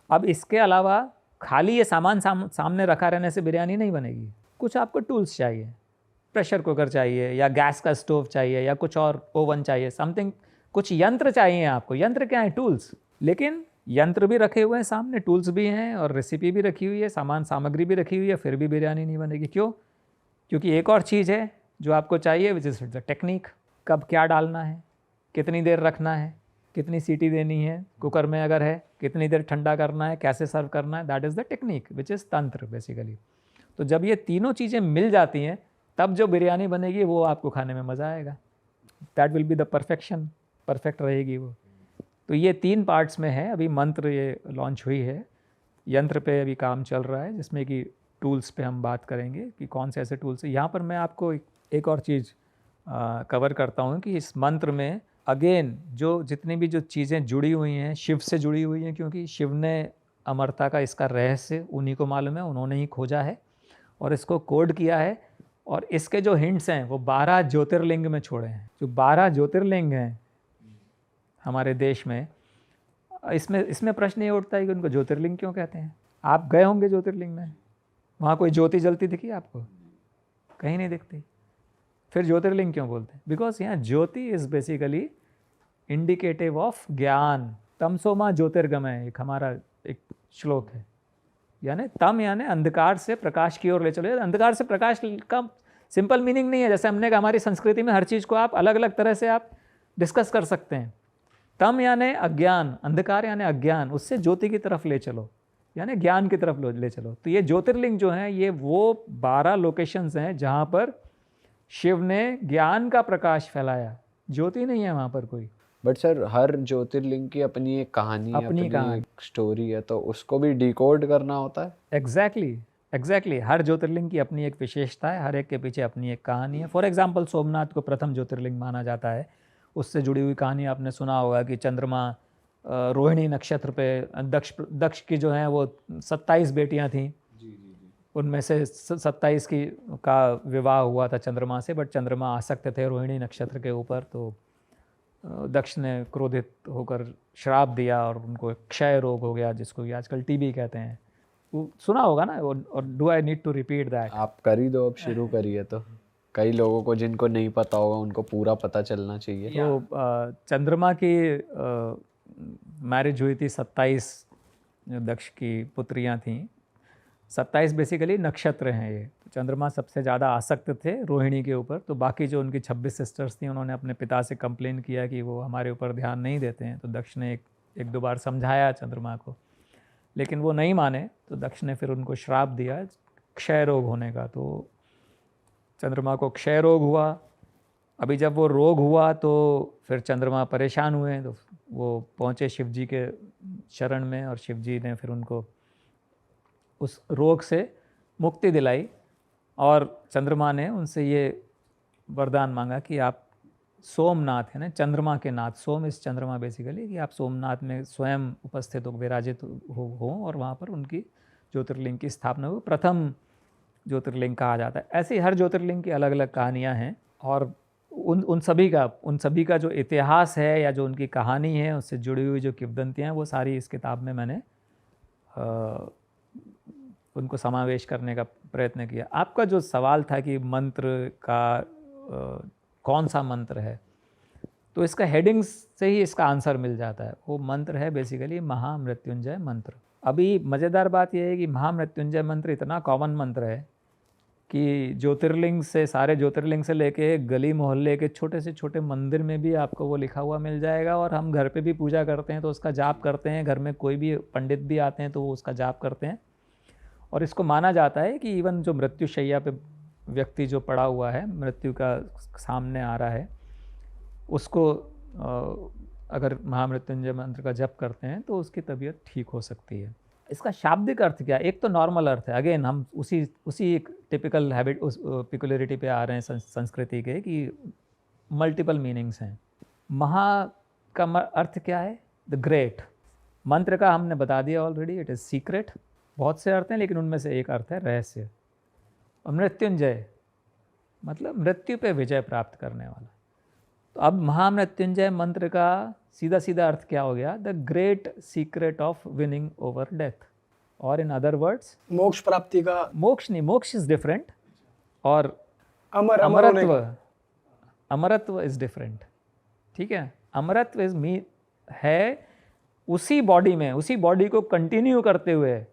अब इसके अलावा खाली ये सामान सामने रखा रहने से बिरयानी नहीं बनेगी। कुछ आपको टूल्स चाहिए, प्रेशर कुकर चाहिए या गैस का स्टोव चाहिए या कुछ और ओवन चाहिए, समथिंग, कुछ यंत्र चाहिए आपको। यंत्र क्या है? टूल्स। लेकिन यंत्र भी रखे हुए हैं सामने, टूल्स भी हैं और रेसिपी भी रखी हुई है, सामग्री भी रखी हुई है, फिर भी बिरयानी नहीं बनेगी। क्यों? क्योंकि एक और चीज़ है जो आपको चाहिए, विच इज़ द टेक्निक। कब क्या डालना है, कितनी देर रखना है, कितनी सीटी देनी है कुकर में अगर है, कितनी देर ठंडा करना है, कैसे सर्व करना है, that is the technique which is तंत्र बेसिकली। तो जब ये तीनों चीज़ें मिल जाती हैं तब जो बिरयानी बनेगी वो आपको खाने में मज़ा आएगा। That will be the perfection, perfect रहेगी वो। तो ये 3 पार्ट्स में है। अभी मंत्र ये लॉन्च हुई है, यंत्र पे अभी काम चल रहा है, जिसमें कि टूल्स पे हम बात करेंगे कि कौन से ऐसे टूल्स हैं। यहाँ पर मैं आपको एक और चीज़ कवर करता हूँ कि इस मंत्र में अगेन जो जितनी भी जो चीज़ें जुड़ी हुई हैं शिव से जुड़ी हुई हैं, क्योंकि शिव ने अमरता का इसका रहस्य उन्हीं को मालूम है, उन्होंने ही खोजा है और इसको कोड किया है। और इसके जो हिंट्स हैं वो 12 ज्योतिर्लिंग में छोड़े हैं। जो 12 ज्योतिर्लिंग हैं हमारे देश में, इसमें प्रश्न ये उठता है कि उनको ज्योतिर्लिंग क्यों कहते हैं। आप गए होंगे ज्योतिर्लिंग में, वहाँ कोई ज्योति जलती दिखी आपको? कहीं नहीं दिखती। फिर ज्योतिर्लिंग क्यों बोलते हैं? बिकॉज यहाँ ज्योति इज़ बेसिकली इंडिकेटिव ऑफ ज्ञान, तमसोमा ज्योतिर्गमय एक हमारा एक श्लोक है, यानी तम यानी अंधकार से प्रकाश की ओर ले चलो। अंधकार से प्रकाश का सिंपल मीनिंग नहीं है, जैसे हमने कहा हमारी संस्कृति में हर चीज़ को आप अलग अलग तरह से आप डिस्कस कर सकते हैं। तम यानी अज्ञान, अंधकार यानी अज्ञान, उससे ज्योति की तरफ ले चलो यानी ज्ञान की तरफ ले चलो। तो ये ज्योतिर्लिंग जो हैं ये वो 12 लोकेशंस हैं जहाँ पर शिव ने ज्ञान का प्रकाश फैलाया, ज्योति नहीं है वहाँ पर कोई। बट सर हर ज्योतिर्लिंग की अपनी एक कहानी है, अपनी कहानी। एक स्टोरी है, तो उसको भी डिकोड करना होता है। एग्जैक्टली हर ज्योतिर्लिंग की अपनी एक विशेषता है, हर एक के पीछे अपनी एक कहानी है। फॉर एग्जाम्पल सोमनाथ को प्रथम ज्योतिर्लिंग माना जाता है, उससे जुड़ी हुई कहानी आपने सुना होगा कि चंद्रमा रोहिणी नक्षत्र पे दक्ष की जो है वो 27 बेटियां थीं, उनमें से 27 की का विवाह हुआ था चंद्रमा से, बट चंद्रमा आसक्त थे रोहिणी नक्षत्र के ऊपर, तो दक्ष ने क्रोधित होकर श्राप दिया और उनको क्षय रोग हो गया, जिसको कि आजकल टीबी कहते हैं। वो सुना होगा ना, और do I need to repeat that? आप कर ही दो, अब शुरू करिए। तो कई लोगों को जिनको नहीं पता होगा उनको पूरा पता चलना चाहिए। तो चंद्रमा की मैरिज हुई थी 27 दक्ष की पुत्रियां थीं। 27 बेसिकली नक्षत्र हैं ये। तो चंद्रमा सबसे ज़्यादा आसक्त थे रोहिणी के ऊपर, तो बाकी जो उनकी 26 सिस्टर्स थी उन्होंने अपने पिता से कंप्लेन किया कि वो हमारे ऊपर ध्यान नहीं देते हैं। तो दक्ष ने एक दो बार समझाया चंद्रमा को, लेकिन वो नहीं माने, तो दक्ष ने फिर उनको श्राप दिया क्षय रोग होने का। तो चंद्रमा को क्षय रोग हुआ। अभी जब वो रोग हुआ तो फिर चंद्रमा परेशान हुए, तो वो पहुँचे शिव जी के शरण में, और शिव जी ने फिर उनको उस रोग से मुक्ति दिलाई। और चंद्रमा ने उनसे ये वरदान मांगा कि आप सोमनाथ है ना, चंद्रमा के नाथ, सोम इस चंद्रमा बेसिकली, कि आप सोमनाथ में स्वयं उपस्थित हो, विराजित हो और वहाँ पर उनकी ज्योतिर्लिंग की स्थापना हुई। प्रथम ज्योतिर्लिंग कहा जाता है। ऐसे हर ज्योतिर्लिंग की अलग अलग कहानियाँ हैं, और उन सभी का जो इतिहास है या जो उनकी कहानी है उससे जुड़ी हुई जो किंवदंतियाँ हैं वो सारी इस किताब में मैंने उनको समावेश करने का प्रयत्न किया। आपका जो सवाल था कि मंत्र का कौन सा मंत्र है, तो इसका हेडिंग्स से ही इसका आंसर मिल जाता है। वो मंत्र है बेसिकली महामृत्युंजय मंत्र। अभी मज़ेदार बात यह है कि महामृत्युंजय मंत्र इतना कॉमन मंत्र है कि ज्योतिर्लिंग से, सारे ज्योतिर्लिंग से लेके गली मोहल्ले के छोटे से छोटे मंदिर में भी आपको वो लिखा हुआ मिल जाएगा। और हम घर पे भी पूजा करते हैं तो उसका जाप करते हैं, घर में कोई भी पंडित भी आते हैं तो वो उसका जाप करते हैं। और इसको माना जाता है कि इवन जो मृत्युशैया पे व्यक्ति जो पड़ा हुआ है, मृत्यु का सामने आ रहा है, उसको अगर महामृत्युंजय मंत्र का जप करते हैं तो उसकी तबीयत ठीक हो सकती है। इसका शाब्दिक अर्थ क्या है? एक तो नॉर्मल अर्थ है, अगेन हम उसी एक टिपिकल हैबिट, उस पिकुलरिटी पे आ रहे हैं संस्कृति के, कि मल्टीपल मीनिंग्स हैं। महा का अर्थ क्या है? The great. मंत्र का हमने बता दिया ऑलरेडी, इट इज़ सीक्रेट। बहुत से अर्थ हैं लेकिन उनमें से एक अर्थ है रहस्य। और मृत्युंजय मतलब मृत्यु पे विजय प्राप्त करने वाला। तो अब महामृत्युंजय मंत्र का सीधा सीधा अर्थ क्या हो गया? The great secret of winning over death, और इन अदर वर्ड्स मोक्ष प्राप्ति का। मोक्ष नहीं, मोक्ष इज डिफरेंट, और अमरत्व इज डिफरेंट। ठीक है, अमरत्व इज है उसी बॉडी में, उसी बॉडी को कंटिन्यू करते हुए।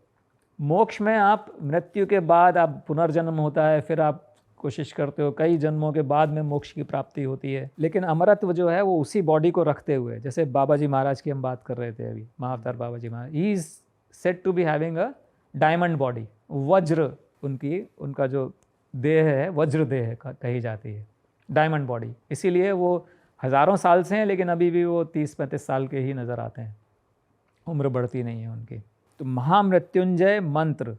मोक्ष में आप मृत्यु के बाद आप पुनर्जन्म होता है, फिर आप कोशिश करते हो, कई जन्मों के बाद में मोक्ष की प्राप्ति होती है। लेकिन अमरत्व जो है वो उसी बॉडी को रखते हुए, जैसे बाबा जी महाराज की हम बात कर रहे थे अभी, Mahavatar Baba ji Maharaj, he is said to be having a diamond body, vajra, उनका जो देह है वज्र देह कही जाती है, डायमंड बॉडी। इसीलिए वो हज़ारों साल से हैं लेकिन अभी भी वो 30-35 साल के ही नज़र आते हैं, उम्र बढ़ती नहीं है उनकी। तो महामृत्युंजय मंत्र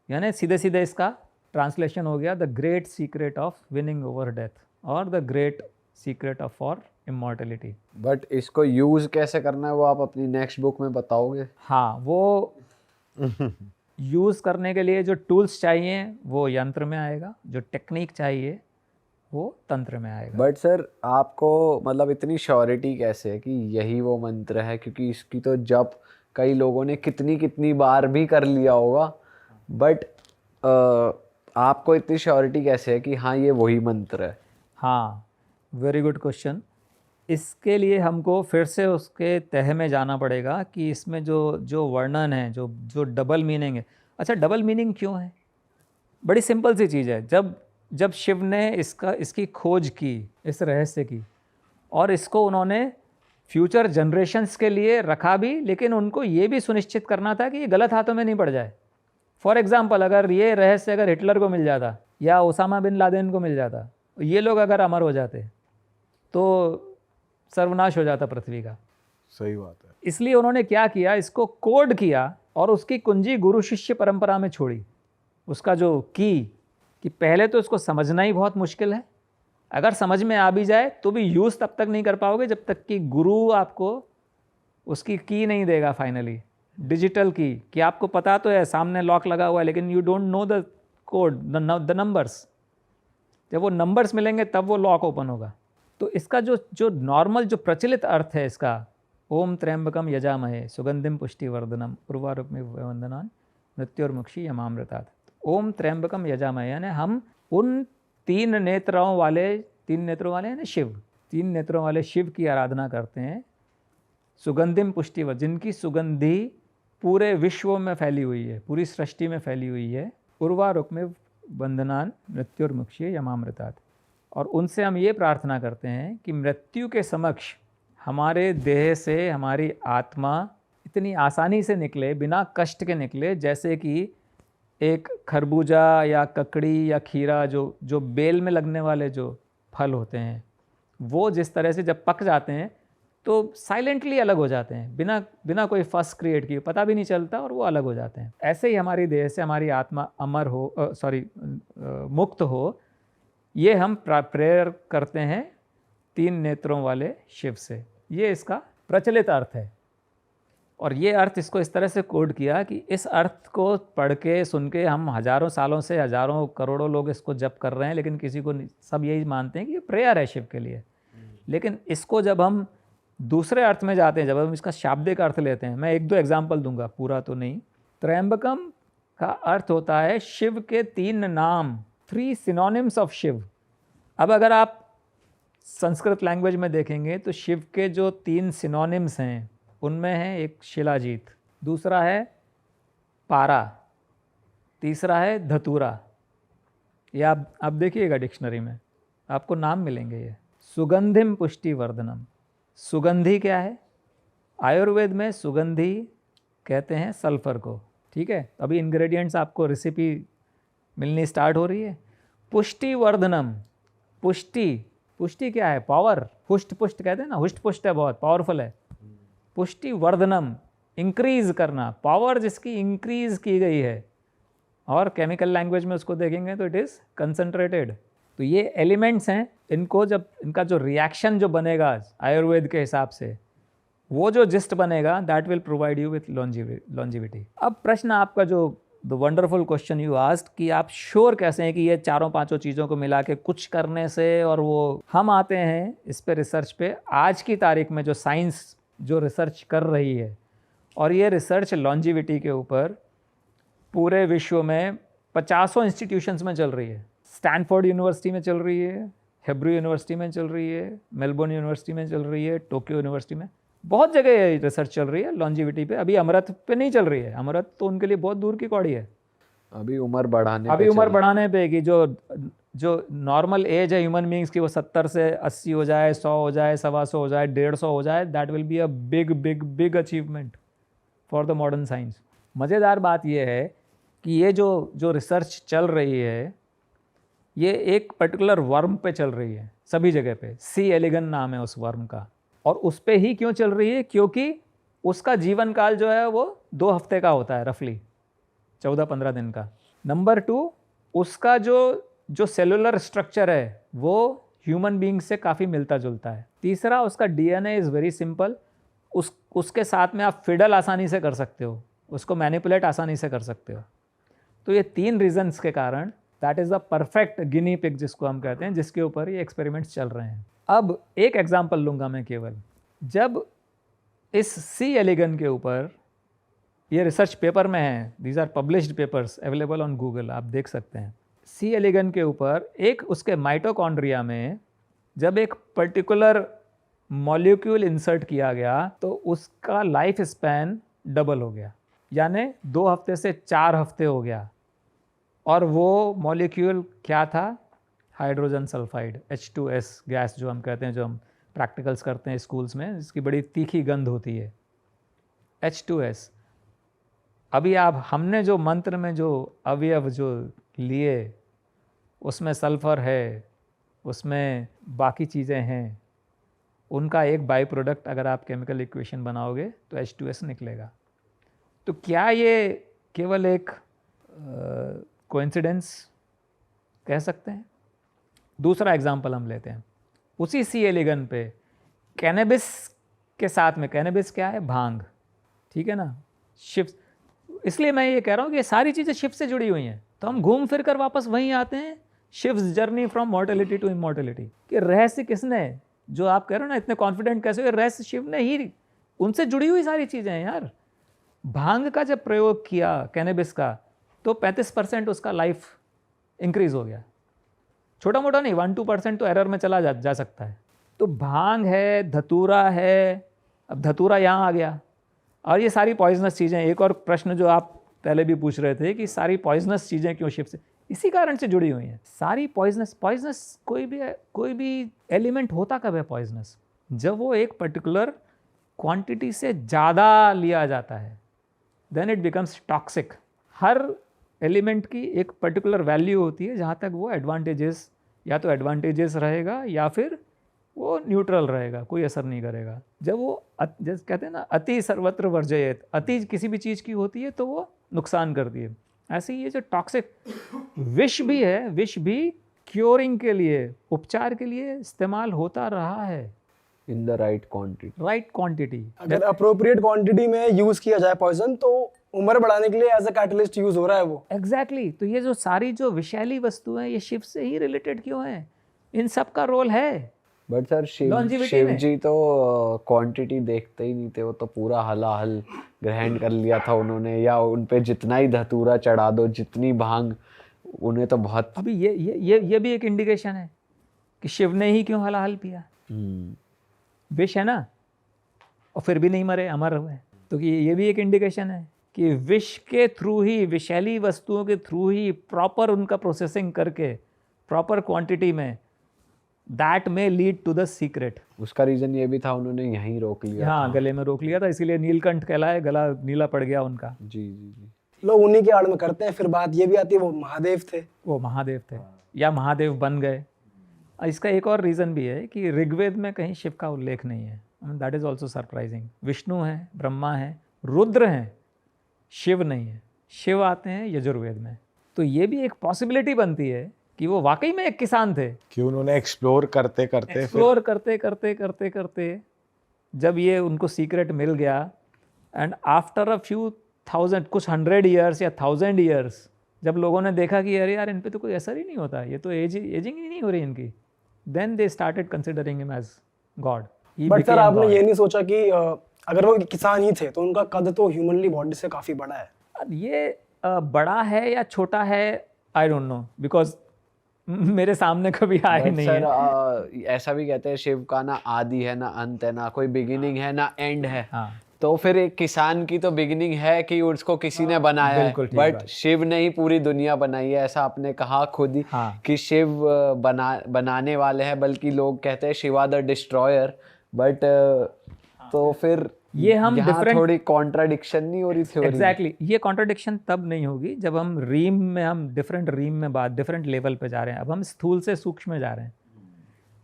यानी सीधे सीधे इसका ट्रांसलेशन हो गया the great secret of winning over death, और the great secret of for immortality. But इसको यूज़ कैसे करना है वो आप अपनी नेक्स्ट बुक में बताओगे? हाँ, वो यूज़ करने के लिए जो टूल्स चाहिए वो यंत्र में आएगा, जो टेक्निक चाहिए वो तंत्र में आएगा। बट सर आपको मतलब इतनी श्योरिटी कैसे है कि यही वो मंत्र है? क्योंकि इसकी तो जप कई लोगों ने कितनी बार भी कर लिया होगा, बट आपको इतनी श्योरिटी कैसे है कि हाँ ये वही मंत्र है? हाँ, वेरी गुड क्वेश्चन। इसके लिए हमको फिर से उसके तह में जाना पड़ेगा कि इसमें जो जो वर्णन है, जो जो डबल मीनिंग है। अच्छा, डबल मीनिंग क्यों है? बड़ी सिंपल सी चीज़ है। जब शिव ने इसकी खोज की, इस रहस्य की, और इसको उन्होंने फ्यूचर जनरेशन्स के लिए रखा भी, लेकिन उनको ये भी सुनिश्चित करना था कि ये गलत हाथों में नहीं पड़ जाए। फॉर एग्जाम्पल, अगर ये रहस्य अगर हिटलर को मिल जाता या ओसामा बिन लादेन को मिल जाता, ये लोग अगर अमर हो जाते, तो सर्वनाश हो जाता पृथ्वी का। सही बात है। इसलिए उन्होंने क्या किया, इसको कोड किया और उसकी कुंजी गुरु शिष्य परंपरा में छोड़ी। उसका जो कि पहले तो इसको समझना ही बहुत मुश्किल है, अगर समझ में आ भी जाए तो भी यूज़ तब तक नहीं कर पाओगे जब तक कि गुरु आपको उसकी की नहीं देगा फाइनली, डिजिटल की, कि आपको पता तो है सामने लॉक लगा हुआ है, लेकिन you don't know the code, the numbers. जब वो नंबर्स मिलेंगे तब वो लॉक ओपन होगा। तो इसका जो नॉर्मल जो प्रचलित अर्थ है इसका, ओम त्र्यंबकम यजामहे सुगंधिम पुष्टिवर्धनम उर्वारुकमिव वंदनान मृत्युर्मुक्षी यमामृतात्। ओम त्र्यंबकम यजामहे यानी हम उन तीन नेत्रों वाले यानी शिव, तीन नेत्रों वाले शिव की आराधना करते हैं। सुगंधिम पुष्टिवर्धन, जिनकी सुगंधि पूरे विश्व में फैली हुई है, पूरी सृष्टि में फैली हुई है। उर्वारुकमिव वंदनान मृत्युर्मुक्षी यमामृतात्। और उनसे हम ये प्रार्थना करते हैं कि मृत्यु के समक्ष हमारे देह से हमारी आत्मा इतनी आसानी से निकले, बिना कष्ट के निकले, जैसे कि एक खरबूजा या ककड़ी या खीरा, जो बेल में लगने वाले जो फल होते हैं, वो जिस तरह से जब पक जाते हैं तो साइलेंटली अलग हो जाते हैं, बिना कोई फस क्रिएट किए, पता भी नहीं चलता और वो अलग हो जाते हैं। ऐसे ही हमारी देह से हमारी आत्मा अमर हो, मुक्त हो, ये हम प्रेयर करते हैं तीन नेत्रों वाले शिव से। ये इसका प्रचलित अर्थ है। और ये अर्थ इसको इस तरह से कोड किया कि इस अर्थ को पढ़ के सुन के हम हज़ारों सालों से, हज़ारों करोड़ों लोग इसको जप कर रहे हैं, लेकिन किसी को सब यही मानते हैं कि ये प्रेयर है शिव के लिए। लेकिन इसको जब हम दूसरे अर्थ में जाते हैं, जब हम इसका शाब्दिक अर्थ लेते हैं, मैं एक दो एग्जाम्पल दूंगा, पूरा तो नहीं। त्र्यंबकम का अर्थ होता है शिव के तीन नाम, 3 सिनोनिम्स ऑफ शिव। अब अगर आप संस्कृत लैंग्वेज में देखेंगे तो शिव के जो 3 सिनोनिम्स हैं उनमें है एक शिलाजीत, दूसरा है पारा, तीसरा है धतूरा। ये आप देखिएगा डिक्शनरी में आपको नाम मिलेंगे ये। सुगंधिम पुष्टिवर्धनम, सुगंधी क्या है? आयुर्वेद में सुगंधी कहते हैं सल्फर को, ठीक है। अभी इंग्रेडिएंट्स आपको रेसिपी मिलनी स्टार्ट हो रही है। पुष्टिवर्धनम, पुष्टि क्या है? पावर, हुष्ट पुष्ट कहते हैं ना, हुष्ट पुष्ट है, बहुत पावरफुल है। पुष्टिवर्धनम, इंक्रीज करना, पावर जिसकी इंक्रीज की गई है। और केमिकल लैंग्वेज में उसको देखेंगे तो इट इज़ कंसंट्रेटेड। तो ये एलिमेंट्स हैं, इनको जब इनका जो रिएक्शन जो बनेगा आयुर्वेद के हिसाब से, वो जो जिस्ट बनेगा, that will provide you with longevity. अब प्रश्न आपका जो the wonderful question you asked कि आप श्योर कैसे हैं कि ये चारों पांचों चीज़ों को मिला के कुछ करने से, और वो हम आते हैं इस पे रिसर्च पे। आज की तारीख में जो साइंस जो रिसर्च कर रही है, और ये रिसर्च लॉन्जिविटी के ऊपर पूरे विश्व में 50 इंस्टीट्यूशंस में चल रही है। स्टैनफोर्ड यूनिवर्सिटी में चल रही है, हेब्रू यूनिवर्सिटी में चल रही है, मेलबोर्न यूनिवर्सिटी में चल रही है, टोक्यो यूनिवर्सिटी में, बहुत जगह रिसर्च चल रही है लॉन्जिविटी पे। अभी अमृत पे नहीं चल रही है, अमृत तो उनके लिए बहुत दूर की कौड़ी है। अभी उम्र बढ़ाने पे कि जो नॉर्मल एज है ह्यूमन बींग्स की, वो 70 से 80 हो जाए, 100 हो जाए, 125 हो जाए, 150 हो जाए, that will be a big achievement for the modern science. मज़ेदार बात यह है कि ये जो रिसर्च चल रही है, ये एक पर्टिकुलर वर्म पे चल रही है सभी जगह पे। सी एलिगन नाम है उस वर्म का। और उस पे ही क्यों चल रही है? क्योंकि उसका जीवन काल जो है वो 2 हफ्ते का होता है, रफली 14-15 दिन का। नंबर 2, उसका जो सेलुलर स्ट्रक्चर है वो ह्यूमन बींग से काफ़ी मिलता जुलता है। तीसरा, उसका डीएनए इज़ वेरी सिंपल। उसके साथ में आप फिडल आसानी से कर सकते हो, उसको मैनिपुलेट आसानी से कर सकते हो। तो ये 3 रीजन्स के कारण that is the perfect guinea pig जिसको हम कहते हैं, जिसके ऊपर ये एक्सपेरिमेंट्स चल रहे हैं। अब एक एग्जांपल लूँगा मैं केवल। जब इस सी एलिगन के ऊपर, ये रिसर्च पेपर में है, these are published papers available on Google, आप देख सकते हैं। सी एलिगन के ऊपर एक उसके माइटोकॉन्ड्रिया में जब एक पर्टिकुलर मॉलिक्यूल इंसर्ट किया गया तो उसका लाइफ स्पैन डबल हो गया, यानी 2 हफ्ते से 4 हफ्ते हो गया। और वो मॉलिक्यूल क्या था? हाइड्रोजन सल्फाइड, H2S गैस जो हम कहते हैं, जो हम प्रैक्टिकल्स करते हैं स्कूल्स में, जिसकी बड़ी तीखी गंध होती है, H2S। अभी आप हमने जो मंत्र में जो अवयव जो लिए, उसमें सल्फ़र है, उसमें बाकी चीज़ें हैं, उनका एक बाई प्रोडक्ट अगर आप केमिकल इक्वेशन बनाओगे तो H2S निकलेगा। तो क्या ये केवल एक कोइंसिडेंस कह सकते हैं? दूसरा एग्जांपल हम लेते हैं, उसी सी एलिगन पे कैनबिस के साथ में, कैनबिस क्या है? भांग, ठीक है ना, शिव। इसलिए मैं ये कह रहा हूँ कि ये सारी चीज़ें शिव से जुड़ी हुई हैं, तो हम घूम फिर कर वापस वहीं आते हैं, Shiva's journey from mortality to immortality. कि रहस्य किसने, जो आप कह रहे हो ना इतने कॉन्फिडेंट कैसे हो, रहस्य शिव ने ही, उनसे जुड़ी हुई सारी चीज़ें हैं यार। भांग का जब प्रयोग किया कैनबिस का, तो 35% उसका लाइफ इंक्रीज हो गया। छोटा मोटा नहीं, 1-2% तो एरर में चला जा सकता है। तो भांग है, धतूरा है, अब धतूरा यहाँ आ गया, और ये सारी पॉइजनस चीज़ें। एक और प्रश्न जो आप पहले भी पूछ रहे थे कि सारी पॉइजनस चीज़ें क्यों शिव से, इसी कारण से जुड़ी हुई हैं सारी पॉइजनस। कोई भी एलिमेंट होता कब है पॉइजनस? जब वो एक पर्टिकुलर क्वांटिटी से ज़्यादा लिया जाता है, देन इट बिकम्स टॉक्सिक। हर एलिमेंट की एक पर्टिकुलर वैल्यू होती है जहाँ तक वो एडवांटेजेस, या तो एडवांटेजेस रहेगा या फिर वो न्यूट्रल रहेगा, कोई असर नहीं करेगा। जब वो जैसे कहते हैं ना, अति सर्वत्र वर्जयेत, अति किसी भी चीज़ की होती है तो वो नुकसान करती है। ऐसे ही ये जो टॉक्सिक विष भी है, विष भी क्योरिंग के लिए, उपचार के लिए इस्तेमाल होता रहा है, इन द राइट क्वांटिटी। अगर अप्रोप्रिएट क्वांटिटी में यूज किया जाए पॉइजन, तो उम्र बढ़ाने के लिए एज अ कैटलिस्ट यूज हो रहा है वो। एग्जैक्टली। तो ये जो सारी जो विषैली वस्तुएं हैं, ये शिव से ही रिलेटेड क्यों हैं? इन सब का रोल है। बट सर शिव जी तो क्वांटिटी देखते ही नहीं थे, वो तो पूरा हलाहल ग्रहण कर लिया था उन्होंने, या उन पे जितना ही धतूरा चढ़ा दो, जितनी भांग, उन्हें तो बहुत। अभी ये भी एक इंडिकेशन है कि शिव ने ही क्यों हलाहल पिया। विष है ना, और फिर भी नहीं मरे, अमर हुए। तो ये भी एक इंडिकेशन है कि विष के थ्रू ही, विषैली वस्तुओं के थ्रू ही प्रॉपर उनका प्रोसेसिंग करके प्रॉपर क्वांटिटी में, दैट में लीड टू द सीक्रेट। उसका रीजन ये भी था, उन्होंने यहीं रोक लिया। हाँ, गले में रोक लिया था, इसीलिए नीलकंठ कहलाए, गला नीला पड़ गया उनका। जी। लोग उन्हीं के आड़ में करते हैं। फिर बात ये भी आती है, वो महादेव थे या महादेव बन गए। इसका एक और रीज़न भी है कि ऋग्वेद में कहीं शिव का उल्लेख नहीं है, that is also surprising. Vishnu हैं, ब्रह्मा हैं, रुद्र हैं, शिव नहीं है। शिव आते हैं यजुर्वेद में। तो ये भी एक पॉसिबिलिटी बनती है कि वो वाकई में एक किसान थे, कि उन्होंने एक्सप्लोर करते करते जब ये उनको सीक्रेट मिल गया, and after a few thousand, कुछ 100 ईयर्स या 1000 ईयर्स, जब लोगों ने देखा कि अरे यार इन पे तो कोई असर ही नहीं होता, ये तो एजिंग ही नहीं हो रही इनकी, then they started considering him as God. But sir आपने ये नहीं सोचा कि अगर वो किसान ही थे तो उनका कद तो ह्यूमनली बॉडी से काफ़ी बड़ा है। ये बड़ा है या छोटा है, आई डोंट नो, बिकॉज मेरे सामने कभी आए नहीं है। सर ऐसा भी कहते हैं शिव का ना आदि है ना अंत है, ना कोई बिगिनिंग है ना एंड है। हाँ, तो फिर एक किसान की तो बिगिनिंग है कि उसको किसी ने बनाया है, बट शिव ने ही पूरी दुनिया बनाई है, ऐसा आपने कहा खुद ही। हाँ। कि शिव बनाने वाले हैं, बल्कि लोग कहते हैं शिवा द डिस्ट्रॉयर। बट तो फिर ये हम डिफरेंट, थोड़ी कॉन्ट्राडिक्शन नहीं हो रही थ्योरी? एग्जैक्टली, ये कॉन्ट्राडिक्शन तब नहीं होगी जब हम रीम में, हम डिफरेंट रीम में बात, डिफरेंट लेवल पे जा रहे हैं। अब हम स्थूल से सूक्ष्म में जा रहे हैं।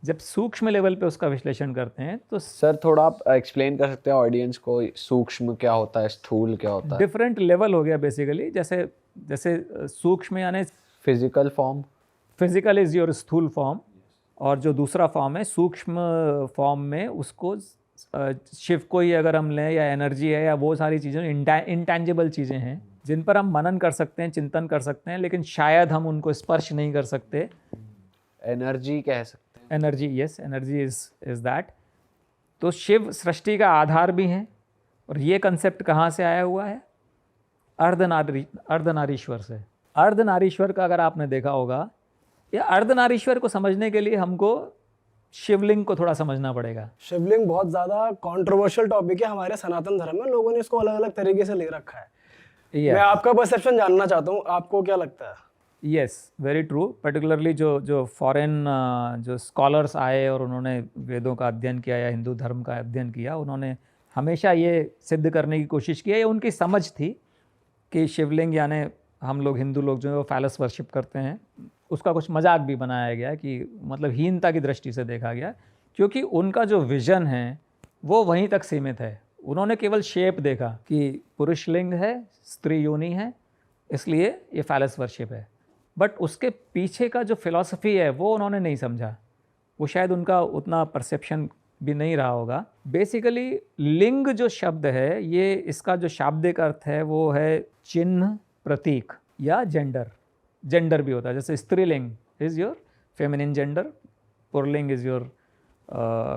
जब सूक्ष्म लेवल पे उसका विश्लेषण करते हैं तो सर थोड़ा आप एक्सप्लेन कर सकते हैं ऑडियंस को, सूक्ष्म क्या होता है, स्थूल क्या होता है? डिफरेंट लेवल हो गया बेसिकली। जैसे सूक्ष्म यानी physical form, physical is your स्थूल फॉर्म, और जो दूसरा फॉर्म है सूक्ष्म फॉर्म में, उसको शिव को ही अगर हम लें, या एनर्जी है, या वो सारी चीज़ें इंटैंजिबल चीज़ें हैं जिन पर हम मनन कर सकते हैं, चिंतन कर सकते हैं, लेकिन शायद हम उनको स्पर्श नहीं कर सकते। एनर्जी कह सकते हैं। Energy, yes, energy is that. तो शिव सृष्टि का आधार भी हैं, और ये कंसेप्ट कहाँ से आया हुआ है? अर्धनारीश्वर से। अर्धनारीश्वर का अगर आपने देखा होगा, या अर्धनारीश्वर को समझने के लिए हमको शिवलिंग को थोड़ा समझना पड़ेगा। शिवलिंग बहुत ज़्यादा कंट्रोवर्शियल टॉपिक है हमारे सनातन धर्म में, लोगों ने इसको अलग अलग तरीके से ले रखा है। मैं आपका परसेप्शन जानना चाहता हूँ, आपको क्या लगता है? Yes, very true. पर्टिकुलरली जो फॉरेन जो स्कॉलर्स आए और उन्होंने वेदों का अध्ययन किया या हिंदू धर्म का अध्ययन किया, उन्होंने हमेशा ये सिद्ध करने की कोशिश की है, ये उनकी समझ थी कि शिवलिंग यानी हम लोग हिंदू लोग जो है वो फैलस वर्शिप करते हैं, उसका कुछ मजाक भी बनाया गया कि मतलब हीनता की दृष्टि से देखा गया, क्योंकि उनका जो विजन है वो वहीं तक सीमित है। उन्होंने केवल शेप देखा कि पुरुष लिंग है, स्त्री योनि है, इसलिए ये फैलस वर्शिप है। बट उसके पीछे का जो फिलॉसफी है वो उन्होंने नहीं समझा, वो शायद उनका उतना परसेप्शन भी नहीं रहा होगा। बेसिकली लिंग जो शब्द है, ये इसका जो शाब्दिक अर्थ है वो है चिन्ह, प्रतीक या जेंडर। जेंडर भी होता है, जैसे striling is your feminine gender, purling is your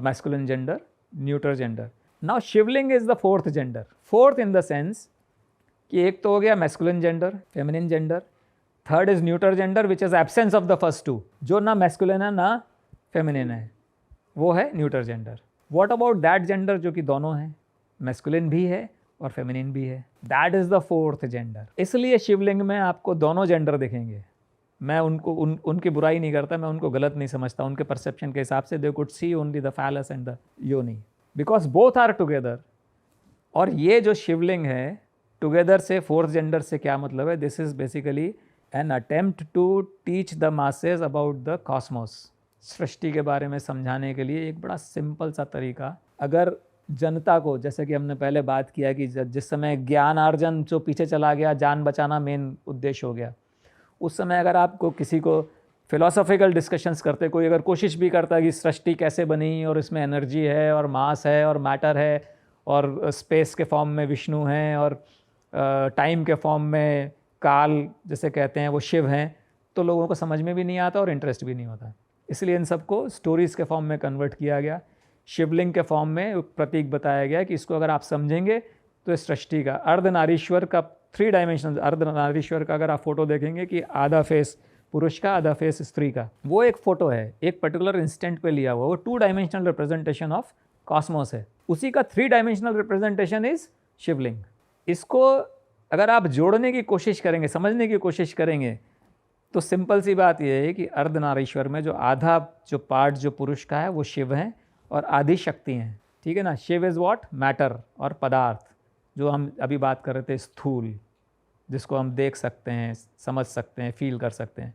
masculine gender, neuter gender. Now Shivling is the fourth gender. Fourth in the sense कि एक तो हो गया masculine gender, feminine gender, third is neuter gender which is absence of the first two, जो ना masculine है ना feminine है, वो है neuter gender. What about that gender जो कि दोनों है, मैस्कुलिन भी है और फेमिनिन भी है, that is the fourth gender. इसलिए शिवलिंग में आपको दोनों जेंडर दिखेंगे। मैं उनकी बुराई नहीं करता, मैं उनको गलत नहीं समझता, उनके परसेप्शन के हिसाब से they could see only the phallus and the yoni, because both are together. और ये जो शिवलिंग है टुगेदर से फोर्थ जेंडर से क्या मतलब है? This is basically an attempt to teach the masses about the cosmos. सृष्टि के बारे में समझाने के लिए एक बड़ा सिंपल सा तरीका, अगर जनता को, जैसे कि हमने पहले बात किया कि जिस समय ज्ञानार्जन जो पीछे चला गया, जान बचाना मेन उद्देश्य हो गया, उस समय अगर आपको किसी को फिलोसॉफिकल डिस्कशंस करते, कोई अगर कोशिश भी करता है कि सृष्टि कैसे बनी और इसमें एनर्जी है और मास है और मैटर है और स्पेस के फॉर्म में विष्णु हैं और टाइम के फॉर्म में काल जैसे कहते हैं वो शिव हैं, तो लोगों को समझ में भी नहीं आता और इंटरेस्ट भी नहीं होता। इसलिए इन सबको स्टोरीज़ के फॉर्म में कन्वर्ट किया गया, शिवलिंग के फॉर्म में प्रतीक बताया गया कि इसको अगर आप समझेंगे तो इस सृष्टि का अर्धनारीश्वर का 3 डायमेंशन, अर्धनारीश्वर का अगर आप फोटो देखेंगे कि आधा फेस पुरुष का, आधा फेस स्त्री का, वो एक फ़ोटो है, एक पर्टिकुलर इंस्टेंट पे लिया हुआ, वो 2 डायमेंशनल रिप्रेजेंटेशन ऑफ कॉस्मोस है। उसी का 3 डायमेंशनल रिप्रेजेंटेशन इज़ शिवलिंग। इसको अगर आप जोड़ने की कोशिश करेंगे, समझने की कोशिश करेंगे, तो सिंपल सी बात यह है कि अर्धनारीश्वर में जो आधा जो पार्ट जो पुरुष का है वो शिव हैं और आधी शक्ति हैं, ठीक है ना। Shiv is what? मैटर और पदार्थ, जो हम अभी बात कर रहे थे, स्थूल, जिसको हम देख सकते हैं, समझ सकते हैं, फील कर सकते हैं।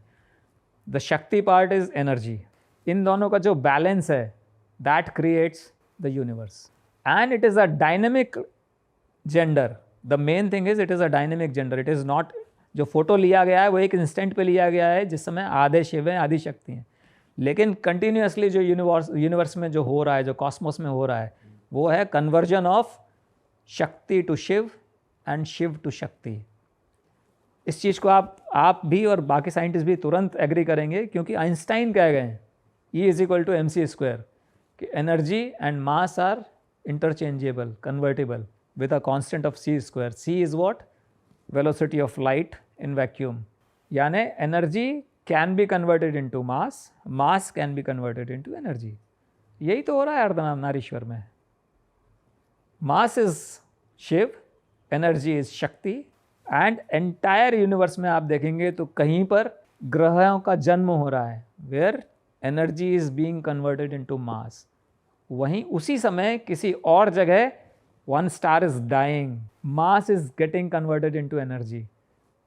द शक्ति पार्ट इज़ एनर्जी। इन दोनों का जो बैलेंस है that creates the universe and it is a dynamic gender. The main thing is it is a dynamic gender. It is not, जो फोटो लिया गया है वो एक इंस्टेंट पे लिया गया है जिस समय आधे शिव हैं आधी शक्ति हैं, लेकिन कंटिन्यूसली जो यूनिवर्स में जो हो रहा है, जो कॉस्मोस में हो रहा है, वो है conversion of Shakti to Shiv and Shiv to Shakti. इस चीज़ को आप भी और बाकी साइंटिस्ट भी तुरंत एग्री करेंगे, क्योंकि आइंस्टाइन कह गए हैं E=mc², कि energy and mass are interchangeable, convertible with a constant of c². c is what? Velocity of light in vacuum. यानी energy can be converted into mass, mass can be converted into energy. यही तो हो रहा है अर्धनारीश्वर में। mass is Shiv, energy is शक्ति, and entire universe में आप देखेंगे तो कहीं पर ग्रहों का जन्म हो रहा है, where energy is being converted into mass. वहीं उसी समय किसी और जगह one star is dying, mass is getting converted into energy.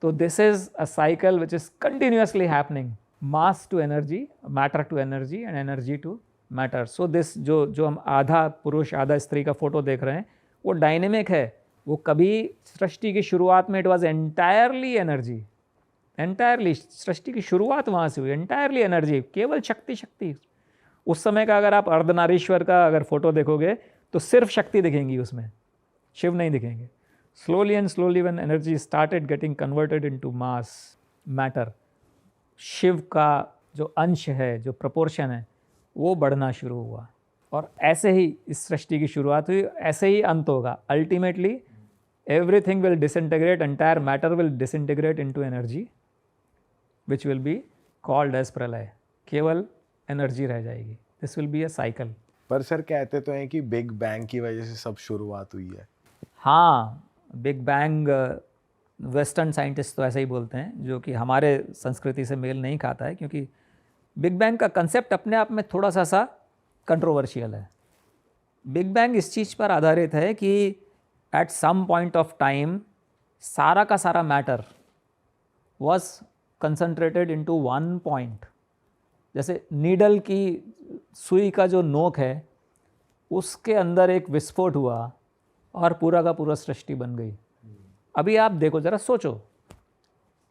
So this is a cycle which is continuously happening, mass to energy, matter to energy and energy to matter. So this जो हम आधा पुरुष आधा स्त्री का photo देख रहे हैं वो डायनेमिक है। वो कभी सृष्टि की शुरुआत में it was entirely energy, entirely सृष्टि की शुरुआत वहाँ से हुई, entirely energy, केवल शक्ति। उस समय का अगर आप अर्धनारीश्वर का अगर फोटो देखोगे तो सिर्फ शक्ति दिखेंगी, उसमें शिव नहीं दिखेंगे। Slowly and slowly when energy started getting converted into mass, matter, Shiv का जो अंश है, जो प्रोपोर्शन है, वो बढ़ना शुरू हुआ और ऐसे ही इस सृष्टि की शुरुआत हुई, ऐसे ही अंत होगा। Ultimately everything will disintegrate, entire matter will disintegrate into energy which will be called as pralay. केवल एनर्जी रह जाएगी। This will be a cycle. पर सर कहते तो हैं कि बिग बैंग की वजह से सब शुरुआत हुई है। हाँ, बिग बैंग वेस्टर्न साइंटिस्ट तो ऐसे ही बोलते हैं, जो कि हमारे संस्कृति से मेल नहीं खाता है, क्योंकि बिग बैंग का कंसेप्ट अपने आप में थोड़ा सा कंट्रोवर्शियल है। बिग बैंग इस चीज़ पर आधारित है कि at some point of time सारा का सारा matter was concentrated into one point. जैसे नीडल की सुई का जो नोक है उसके अंदर एक विस्फोट हुआ और पूरा का पूरा सृष्टि बन गई। अभी आप देखो, ज़रा सोचो,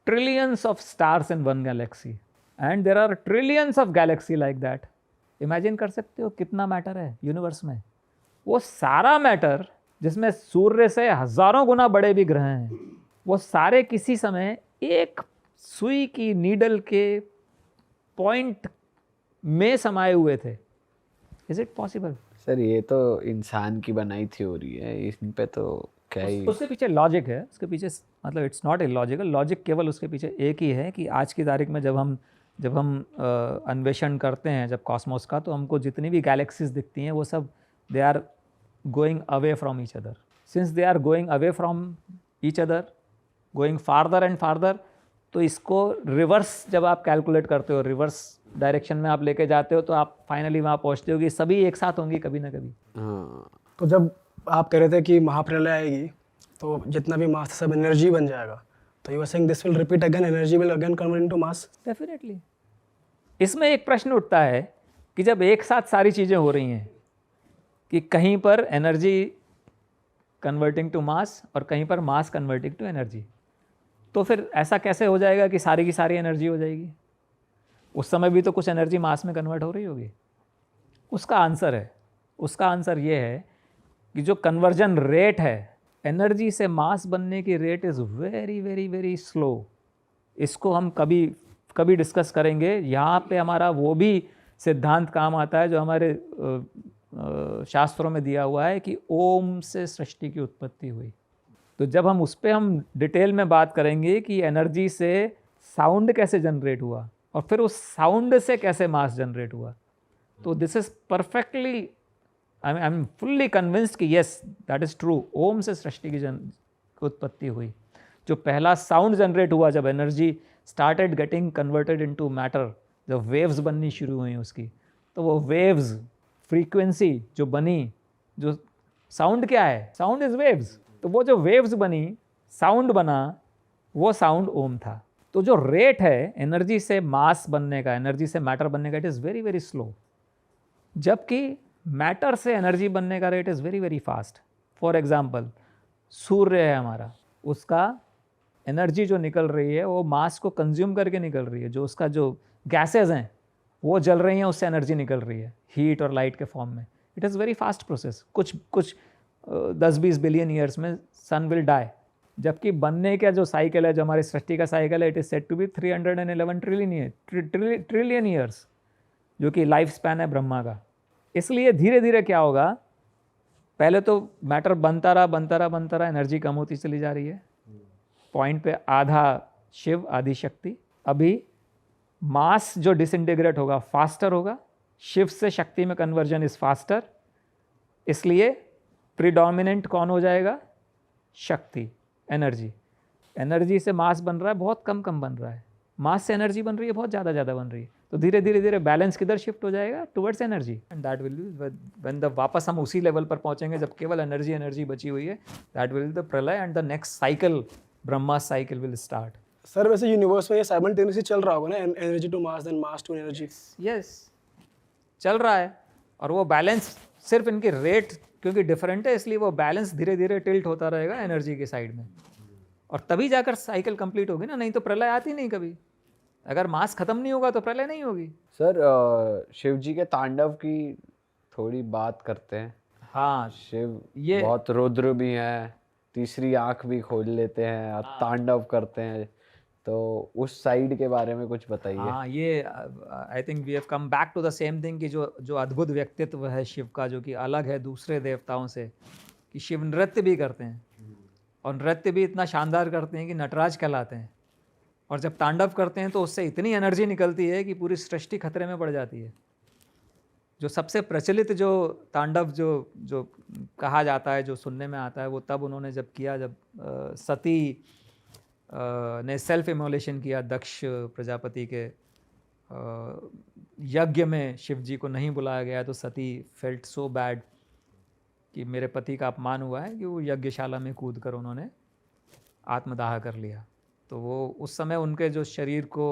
trillions of stars in one galaxy and there are trillions of galaxy like that. Imagine कर सकते हो कितना मैटर है यूनिवर्स में। वो सारा मैटर, जिसमें सूर्य से हज़ारों गुना बड़े भी ग्रह हैं, वो सारे किसी समय एक सुई की नीडल के पॉइंट में समाये हुए थे। Is it possible? सर ये तो इंसान की बनाई थ्योरी है, इन पे तो क्या ही। उसके पीछे लॉजिक है, उसके पीछे मतलब इट्स नॉट इलॉजिकल। लॉजिक केवल उसके पीछे एक ही है कि आज की तारीख में जब हम अन्वेषण करते हैं जब कॉस्मोस का, तो हमको जितनी भी गैलेक्सीज दिखती हैं वो सब they are going away from each other. Since they are going away from each other, going farther and farther, तो इसको रिवर्स जब आप कैलकुलेट करते हो, रिवर्स डायरेक्शन में आप लेके जाते हो, तो आप फाइनली वहाँ पहुँचते हो कि सभी एक साथ होंगी कभी ना कभी। हाँ, तो जब आप कह रहे थे कि महाप्रलय आएगी तो जितना भी मास सब एनर्जी बन जाएगा, तो you are saying this will repeat again, energy will again convert into mass? Definitely. इसमें एक प्रश्न उठता है कि जब एक साथ सारी चीज़ें हो रही हैं, कि कहीं पर एनर्जी कन्वर्टिंग टू मास और कहीं पर मास कन्वर्टिंग टू एनर्जी, तो फिर ऐसा कैसे हो जाएगा कि सारी की सारी एनर्जी हो जाएगी? उस समय भी तो कुछ एनर्जी मास में कन्वर्ट हो रही होगी। उसका आंसर ये है कि जो कन्वर्जन रेट है, एनर्जी से मास बनने की rate is very very very slow. इसको हम कभी डिस्कस करेंगे। यहाँ पे हमारा वो भी सिद्धांत काम आता है जो हमारे शास्त्रों में दिया हुआ है कि ओम से सृष्टि की उत्पत्ति हुई। तो जब हम उस पर हम डिटेल में बात करेंगे कि एनर्जी से साउंड कैसे जनरेट हुआ और फिर उस साउंड से कैसे मास जनरेट हुआ, तो this is perfectly, I am fully convinced कि येस दैट इज़ ट्रू। ओम से सृष्टि की उत्पत्ति हुई। जो पहला साउंड जनरेट हुआ, जब energy started getting converted into matter, जब वेव्स बननी शुरू हुई उसकी, तो वो वेव्स फ्रीक्वेंसी जो बनी, जो साउंड क्या है, साउंड इज़ वेव्स, तो वो जो वेव्स बनी, साउंड बना, वो साउंड ओम था। तो जो रेट है एनर्जी से मास बनने का, एनर्जी से मैटर बनने का, it is very very slow, जबकि मैटर से एनर्जी बनने का rate is very very fast. For example, सूर्य है हमारा, उसका एनर्जी जो निकल रही है वो मास को कंज्यूम करके निकल रही है। जो उसका जो गैसेज हैं वो जल रही हैं, उससे एनर्जी निकल रही है हीट और लाइट के फॉर्म में। It is very fast process. कुछ 10-20 बिलियन ईयर्स में सन विल डाई, जबकि बनने का जो साइकिल है, जो हमारी सृष्टि का साइकिल है, it is set to be 311 trillion years, जो कि लाइफ स्पैन है ब्रह्मा का। इसलिए धीरे धीरे क्या होगा, पहले तो मैटर बनता रहा, एनर्जी कम होती चली जा रही है। पॉइंट पे आधा शिव आधी शक्ति। अभी मास जो डिसइंटीग्रेट होगा फास्टर होगा, शिव से शक्ति में कन्वर्जन इज़ फास्टर, इसलिए प्रीडोमिनेंट कौन हो जाएगा, शक्ति, एनर्जी। एनर्जी से मास बन रहा है, बहुत कम बन रहा है, मास से एनर्जी बन रही है, बहुत ज़्यादा बन रही है। तो धीरे धीरे बैलेंस किधर शिफ्ट हो जाएगा, towards energy. And that will be when the वापस हम उसी लेवल पर पहुंचेंगे जब केवल एनर्जी बची हुई है, that will the pralay and the next cycle, Brahma cycle will start. Sir वैसे यूनिवर्स में ये साइमल्टेनियसली चल रहा होगा ना, energy to mass then mass to energy? Yes, चल रहा है। और वो बैलेंस सिर्फ इनकी रेट क्योंकि डिफरेंट है, इसलिए वो बैलेंस धीरे धीरे टिल्ट होता रहेगा एनर्जी के साइड में, और तभी जाकर साइकिल कंप्लीट होगी ना, नहीं तो प्रलय आती नहीं कभी। अगर मास खत्म नहीं होगा तो प्रलय नहीं होगी। सर शिव जी के तांडव की थोड़ी बात करते हैं। हाँ, शिव ये बहुत रुद्र भी हैं, तीसरी आंख भी खोल लेते हैं और तांडव करते हैं, तो उस साइड के बारे में कुछ बताइए। हाँ, ये I think we have come back to the same thing कि जो अद्भुत व्यक्तित्व है शिव का, जो कि अलग है दूसरे देवताओं से, कि शिव नृत्य भी करते हैं, और नृत्य भी इतना शानदार करते हैं कि नटराज कहलाते हैं। और जब तांडव करते हैं तो उससे इतनी एनर्जी निकलती है कि पूरी सृष्टि खतरे में पड़ जाती है। जो सबसे प्रचलित जो तांडव जो जो कहा जाता है, जो सुनने में आता है, वो तब उन्होंने जब किया जब सती ने सेल्फ इमोलेशन किया दक्ष प्रजापति के यज्ञ में शिव जी को नहीं बुलाया गया, तो सती फेल्ट सो बैड कि मेरे पति का अपमान हुआ है कि वो यज्ञशाला में कूद कर उन्होंने आत्मदाह कर लिया। तो वो उस समय उनके जो शरीर को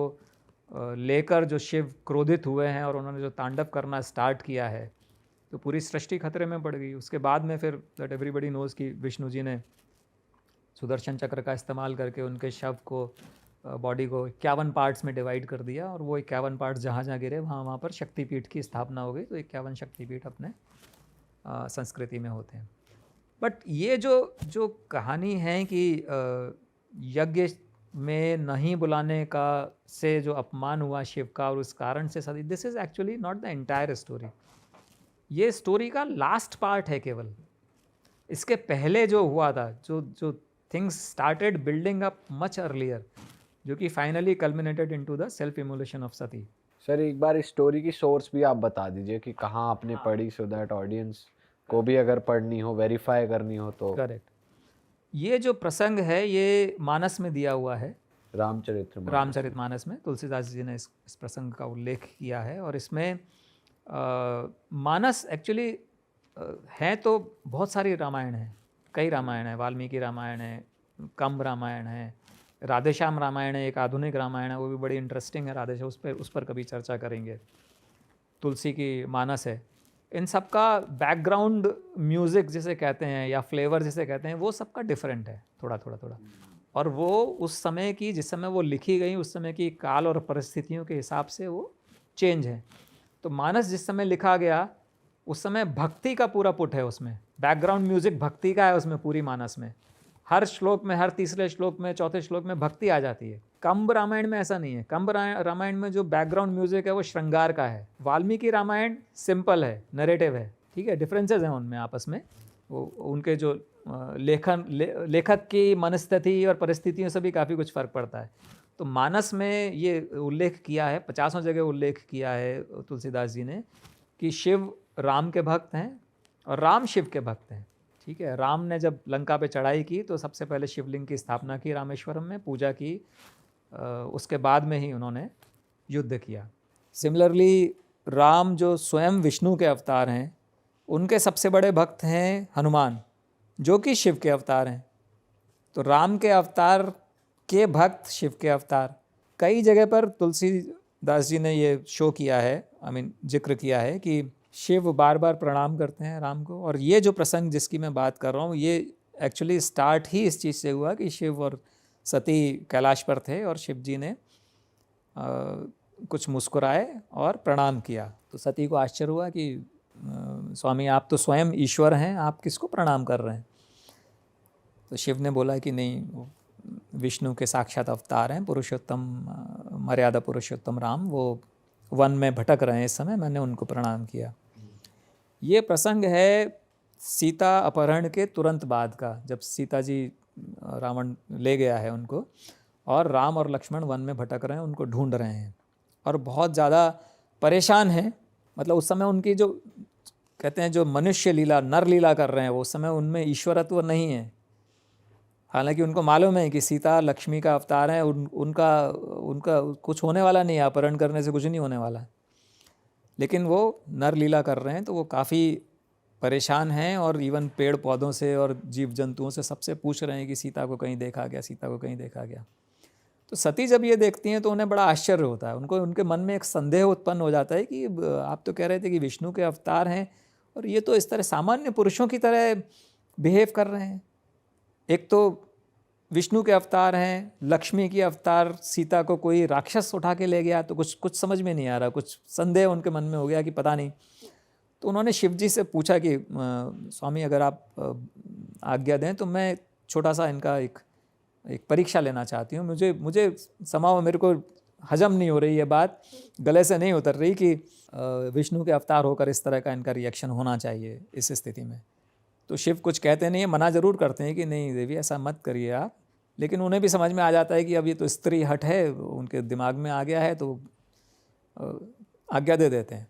लेकर जो शिव क्रोधित हुए हैं और उन्होंने जो तांडव करना स्टार्ट किया है, तो पूरी सृष्टि खतरे में पड़ गई। उसके बाद में फिर दैट एवरीबडी नोज़ कि विष्णु जी ने सुदर्शन चक्र का इस्तेमाल करके उनके शव को बॉडी को 51 पार्ट्स में डिवाइड कर दिया, और वो 51 पार्ट्स जहाँ जहाँ गिरे वहाँ पर शक्तिपीठ की स्थापना हो गई। तो 51 शक्तिपीठ अपने संस्कृति में होते हैं। बट ये जो कहानी है कि यज्ञ में नहीं बुलाने का से जो अपमान हुआ शिव का और उस कारण से Sati, this is actually not the entire story. ये स्टोरी का लास्ट पार्ट है केवल। इसके पहले जो हुआ था, जो things started building up much earlier, जो कि finally culminated into the self immolation of Sati. Sir एक बार इस स्टोरी की सोर्स भी आप बता दीजिए कि कहाँ आपने पढ़ी, सो दैट ऑडियंस को भी अगर पढ़नी हो, वेरीफाई करनी हो तो। करेक्ट। ये जो प्रसंग है ये मानस में दिया हुआ है, रामचरितमानस में तुलसीदास जी ने इस प्रसंग का उल्लेख किया है। और इसमें मानस एक्चुअली हैं तो बहुत सारी रामायण हैं, कई रामायण हैं। वाल्मीकि रामायण है, कंब रामायण है, राधेश्याम रामायण है, एक आधुनिक रामायण है, वो भी बड़ी इंटरेस्टिंग है राधेश्याम, उस पर कभी चर्चा करेंगे। तुलसी की मानस है। इन सब का बैकग्राउंड म्यूज़िक जिसे कहते हैं या फ्लेवर जिसे कहते हैं, वो सबका डिफरेंट है थोड़ा थोड़ा। और वो उस समय की, जिस समय वो लिखी गई, उस समय की काल और परिस्थितियों के हिसाब से वो चेंज है। तो मानस जिस समय लिखा गया उस समय भक्ति का पूरा पुट है उसमें, बैकग्राउंड म्यूज़िक भक्ति का है उसमें पूरी मानस में। हर श्लोक में, हर तीसरे श्लोक में, चौथे श्लोक में भक्ति आ जाती है। कंब रामायण में ऐसा नहीं है। कंब रामायण में जो बैकग्राउंड म्यूजिक है वो श्रृंगार का है। वाल्मीकि रामायण सिंपल है, नरेटिव है, ठीक है। डिफरेंसेस हैं उनमें आपस में, वो उनके जो लेखक की मनस्थिति और परिस्थितियों से भी काफ़ी कुछ फ़र्क पड़ता है। तो मानस में ये उल्लेख किया है, 50 जगह उल्लेख किया है तुलसीदास जी ने कि शिव राम के भक्त हैं और राम शिव के भक्त हैं, ठीक है। राम ने जब लंका पे चढ़ाई की तो सबसे पहले शिवलिंग की स्थापना की, रामेश्वरम में पूजा की, उसके बाद में ही उन्होंने युद्ध किया। सिमिलरली राम जो स्वयं विष्णु के अवतार हैं, उनके सबसे बड़े भक्त हैं हनुमान, जो कि शिव के अवतार हैं। तो राम के अवतार के भक्त शिव के अवतार। कई जगह पर तुलसीदास जी ने ये शो किया है, जिक्र किया है कि शिव बार बार प्रणाम करते हैं राम को। और ये जो प्रसंग जिसकी मैं बात कर रहा हूँ, ये एक्चुअली स्टार्ट ही इस चीज़ से हुआ कि शिव और सती कैलाश पर थे और शिव जी ने कुछ मुस्कुराए और प्रणाम किया। तो सती को आश्चर्य हुआ कि स्वामी आप तो स्वयं ईश्वर हैं, आप किसको प्रणाम कर रहे हैं? तो शिव ने बोला कि नहीं, वो विष्णु के साक्षात अवतार हैं, पुरुषोत्तम, मर्यादा पुरुषोत्तम राम, वो वन में भटक रहे हैं इस समय, मैंने उनको प्रणाम किया। ये प्रसंग है सीता अपहरण के तुरंत बाद का, जब सीता जी रावण ले गया है उनको और राम और लक्ष्मण वन में भटक रहे हैं, उनको ढूंढ रहे हैं और बहुत ज़्यादा परेशान हैं। मतलब उस समय उनकी जो कहते हैं जो मनुष्य लीला, नर लीला कर रहे हैं, वो उस समय उनमें ईश्वरत्व नहीं है। हालांकि उनको मालूम है कि सीता लक्ष्मी का अवतार है, उनका कुछ होने वाला नहीं है, अपहरण करने से कुछ नहीं होने वाला, लेकिन वो नर लीला कर रहे हैं। तो वो काफ़ी परेशान हैं और इवन पेड़ पौधों से और जीव जंतुओं से सबसे पूछ रहे हैं कि सीता को कहीं देखा गया, सीता को कहीं देखा गया। तो सती जब ये देखती हैं तो उन्हें बड़ा आश्चर्य होता है, उनके मन में एक संदेह उत्पन्न हो जाता है कि आप तो कह रहे थे कि विष्णु के अवतार हैं और ये तो इस तरह सामान्य पुरुषों की तरह बिहेव कर रहे हैं। एक तो विष्णु के अवतार हैं, लक्ष्मी की अवतार सीता को कोई राक्षस उठा के ले गया, तो कुछ समझ में नहीं आ रहा, कुछ संदेह उनके मन में हो गया कि पता नहीं। तो उन्होंने शिव जी से पूछा कि स्वामी अगर आप आज्ञा दें तो मैं छोटा सा इनका एक परीक्षा लेना चाहती हूँ। मुझे समाव मेरे को हजम नहीं हो रही ये बात, गले से नहीं उतर रही कि विष्णु के अवतार होकर इस तरह का इनका रिएक्शन होना चाहिए इस स्थिति में। तो शिव कुछ कहते नहीं है, मना ज़रूर करते हैं कि नहीं देवी ऐसा मत करिए आप, लेकिन उन्हें भी समझ में आ जाता है कि अब ये तो स्त्री हट है, उनके दिमाग में आ गया है, तो आज्ञा दे देते हैं।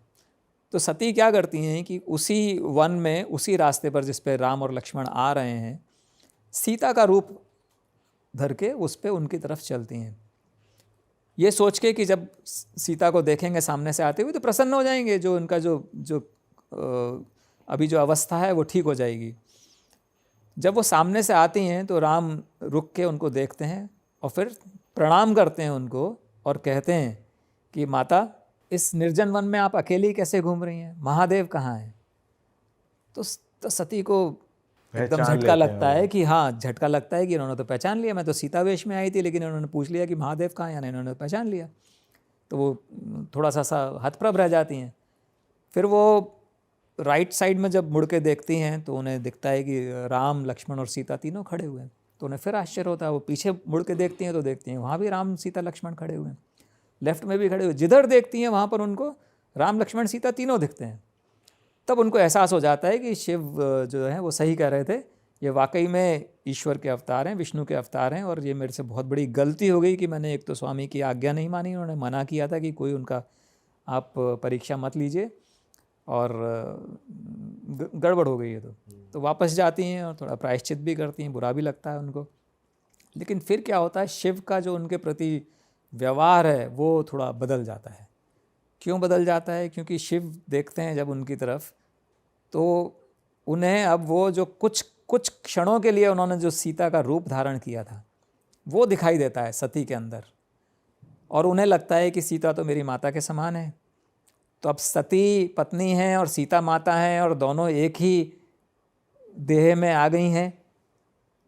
तो सती क्या करती हैं कि उसी वन में, उसी रास्ते पर जिस पे राम और लक्ष्मण आ रहे हैं, सीता का रूप धर के उस पे उनकी तरफ चलती हैं, ये सोच के कि जब सीता को देखेंगे सामने से आते हुए तो प्रसन्न हो जाएंगे, जो उनका जो अभी जो अवस्था है वो ठीक हो जाएगी। जब वो सामने से आती हैं तो राम रुक के उनको देखते हैं और फिर प्रणाम करते हैं उनको और कहते हैं कि माता, इस निर्जन वन में आप अकेली कैसे घूम रही हैं, महादेव कहाँ हैं? तो सती को एकदम झटका लगता है कि हाँ, झटका लगता है कि इन्होंने तो पहचान लिया, मैं तो सीता वेश में आई थी लेकिन इन्होंने पूछ लिया कि महादेव कहाँ हैं, इन्होंने पहचान लिया। तो वो थोड़ा सा हतप्रभ रह जाती हैं। फिर वो राइट साइड में जब मुड़ के देखती हैं तो उन्हें दिखता है कि राम, लक्ष्मण और सीता तीनों खड़े हुए हैं। तो उन्हें फिर आश्चर्य होता है। वो पीछे मुड़ के देखती हैं तो देखती हैं वहाँ भी राम, सीता, लक्ष्मण खड़े हुए हैं, लेफ्ट में भी खड़े हुए, जिधर देखती हैं वहाँ पर उनको राम, लक्ष्मण, सीता तीनों दिखते हैं। तब उनको एहसास हो जाता है कि शिव जो है वो सही कह रहे थे, ये वाकई में ईश्वर के अवतार हैं, विष्णु के अवतार हैं, और ये मेरे से बहुत बड़ी गलती हो गई कि मैंने एक तो स्वामी की आज्ञा नहीं मानी, उन्होंने मना किया था कि कोई उनका आप परीक्षा मत लीजिए, और गड़बड़ हो गई है। तो वापस जाती हैं और थोड़ा प्रायश्चित भी करती हैं, बुरा भी लगता है उनको। लेकिन फिर क्या होता है, शिव का जो उनके प्रति व्यवहार है वो थोड़ा बदल जाता है। क्यों बदल जाता है? क्योंकि शिव देखते हैं जब उनकी तरफ तो उन्हें अब वो जो कुछ क्षणों के लिए उन्होंने जो सीता का रूप धारण किया था वो दिखाई देता है सती के अंदर, और उन्हें लगता है कि सीता तो मेरी माता के समान है। तो अब सती पत्नी हैं और सीता माता हैं और दोनों एक ही देह में आ गई हैं,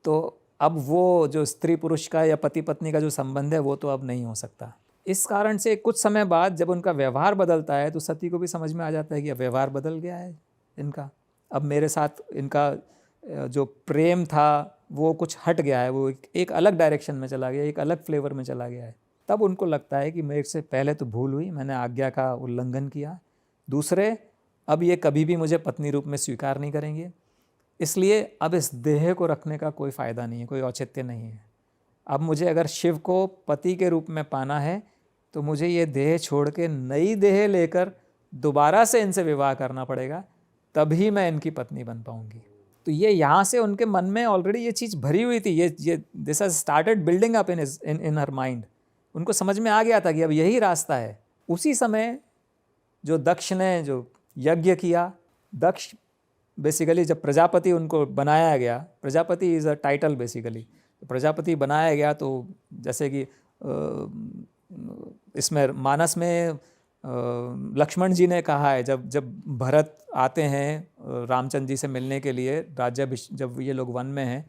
तो अब वो जो स्त्री पुरुष का या पति पत्नी का जो संबंध है वो तो अब नहीं हो सकता। इस कारण से कुछ समय बाद जब उनका व्यवहार बदलता है तो सती को भी समझ में आ जाता है कि अब व्यवहार बदल गया है इनका, अब मेरे साथ इनका जो प्रेम था वो कुछ हट गया है, वो एक अलग डायरेक्शन में चला गया, एक अलग फ्लेवर में चला गया है। तब उनको लगता है कि मेरे से पहले तो भूल हुई, मैंने आज्ञा का उल्लंघन किया, दूसरे अब ये कभी भी मुझे पत्नी रूप में स्वीकार नहीं करेंगे, इसलिए अब इस देह को रखने का कोई फ़ायदा नहीं है, कोई औचित्य नहीं है। अब मुझे अगर शिव को पति के रूप में पाना है तो मुझे ये देह छोड़ के नई देह लेकर दोबारा से इनसे विवाह करना पड़ेगा, तभी मैं इनकी पत्नी बन पाऊंगी। तो ये यहाँ से उनके मन में ऑलरेडी ये चीज़ भरी हुई थी, ये this has started building up in her mind. उनको समझ में आ गया था कि अब यही रास्ता है। उसी समय जो दक्ष ने जो यज्ञ किया, दक्ष बेसिकली जब प्रजापति उनको बनाया गया, Prajapati is a title basically, Prajapati बनाया गया तो जैसे कि इसमें मानस में लक्ष्मण जी ने कहा है, जब भरत आते हैं रामचंद्र जी से मिलने के लिए, जब ये लोग वन में हैं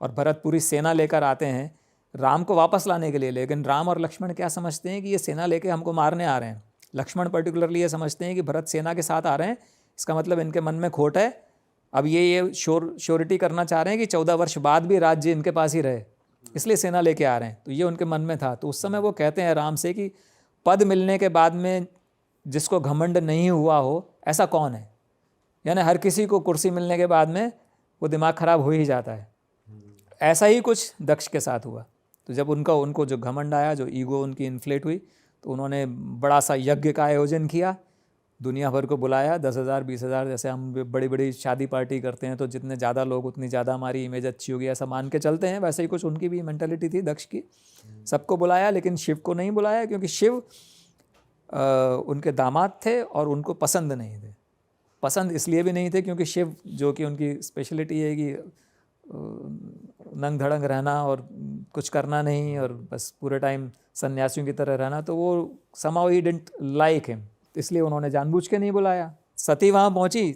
और भरत पूरी सेना लेकर आते हैं राम को वापस लाने के लिए, लेकिन राम और लक्ष्मण क्या समझते हैं कि ये सेना लेके हमको मारने आ रहे हैं। लक्ष्मण पर्टिकुलरली ये समझते हैं कि भरत सेना के साथ आ रहे हैं, इसका मतलब इनके मन में खोट है, अब ये श्योरिटी करना चाह रहे हैं कि 14 वर्ष बाद भी राज्य इनके पास ही रहे, इसलिए सेना लेके आ रहे हैं। तो ये उनके मन में था। तो उस समय वो कहते हैं राम से कि पद मिलने के बाद में जिसको घमंड नहीं हुआ हो ऐसा कौन है, यानी हर किसी को कुर्सी मिलने के बाद में वो दिमाग खराब हो ही जाता है। ऐसा ही कुछ दक्ष के साथ हुआ। तो जब उनको जो घमंड आया, जो ईगो उनकी इन्फ्लेट हुई, तो उन्होंने बड़ा सा यज्ञ का आयोजन किया, दुनिया भर को बुलाया, 10,000 20,000, जैसे हम बड़ी बड़ी शादी पार्टी करते हैं तो जितने ज़्यादा लोग उतनी ज़्यादा हमारी इमेज अच्छी होगी ऐसा मान के चलते हैं, वैसे ही कुछ उनकी भी मेंटालिटी थी दक्ष की। सबको बुलाया लेकिन शिव को नहीं बुलाया, क्योंकि शिव उनके दामाद थे और उनको पसंद नहीं थे। पसंद इसलिए भी नहीं थे क्योंकि शिव, जो कि उनकी स्पेशलिटी है कि नंग धड़ंग रहना और कुछ करना नहीं और बस पूरे टाइम सन्यासियों की तरह रहना, तो वो somehow he didn't like him, इसलिए उन्होंने जानबूझ के नहीं बुलाया। सती वहाँ पहुँची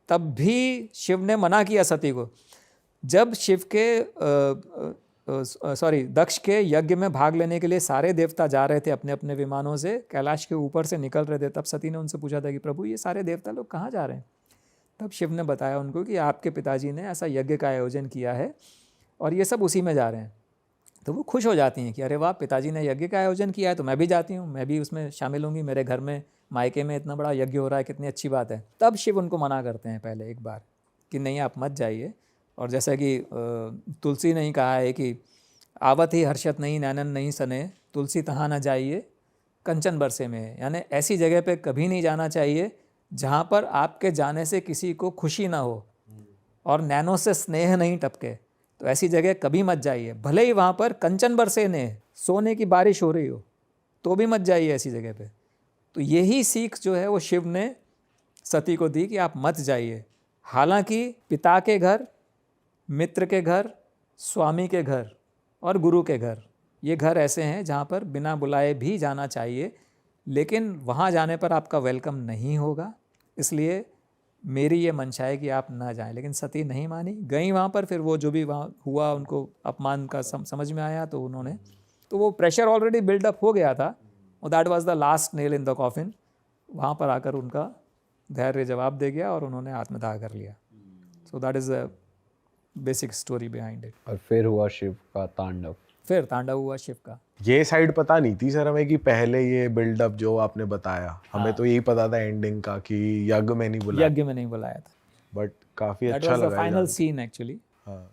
तब भी शिव ने मना किया सती को। जब शिव के दक्ष के यज्ञ में भाग लेने के लिए सारे देवता जा रहे थे अपने अपने विमानों से, कैलाश के ऊपर से निकल रहे थे, तब सती ने उनसे पूछा था कि प्रभु ये सारे देवता लोग कहाँ जा रहे हैं? तब शिव ने बताया उनको कि आपके पिताजी ने ऐसा यज्ञ का आयोजन किया है और ये सब उसी में जा रहे हैं। तो वो खुश हो जाती हैं कि अरे वाह, पिताजी ने यज्ञ का आयोजन किया है तो मैं भी जाती हूँ, मैं भी उसमें शामिल होंगी, मेरे घर में मायके में इतना बड़ा यज्ञ हो रहा है, कितनी अच्छी बात है। तब शिव उनको मना करते हैं पहले एक बार कि नहीं आप मत जाइए। और जैसा कि तुलसी ने ही कहा है कि आवत ही हर्षत नहीं नैनन नहीं सने, तुलसी तहाँ न जाइए कंचन बरसे में है, यानी ऐसी जगह पे कभी नहीं जाना चाहिए जहाँ पर आपके जाने से किसी को खुशी ना हो और नैनो से स्नेह नहीं टपके। तो ऐसी जगह कभी मत जाइए, भले ही वहाँ पर कंचन बरसे ने सोने की बारिश हो रही हो तो भी मत जाइए ऐसी जगह पे। तो यही सीख जो है वो शिव ने सती को दी कि आप मत जाइए। हालांकि पिता के घर, मित्र के घर, स्वामी के घर और गुरु के घर, ये घर ऐसे हैं जहाँ पर बिना बुलाए भी जाना चाहिए, लेकिन वहाँ जाने पर आपका वेलकम नहीं होगा। इसलिए मेरी ये मंशा है कि आप ना जाएं। लेकिन सती नहीं मानी, गई वहाँ पर। फिर वो जो भी वहाँ हुआ उनको अपमान का समझ में आया, तो उन्होंने, तो वो प्रेशर ऑलरेडी बिल्डअप हो गया था और that was the last nail in the coffin. वहाँ पर आकर उनका धैर्य जवाब दे गया और उन्होंने आत्मदाह कर लिया। So that is the basic story behind it. और फिर हुआ शिव का तांडव। फिर तांडव हुआ शिव का। ये साइड पता नहीं थी सर हमें कि पहले ये बिल्डअप जो आपने बताया, हमें तो यही पता था एंडिंग का कि यज्ञ में नहीं बुलाया, यज्ञ में नहीं बुलाया था। बट काफी दैट अच्छा वाज द लगा फाइनल सीन एक्चुअली। हाँ।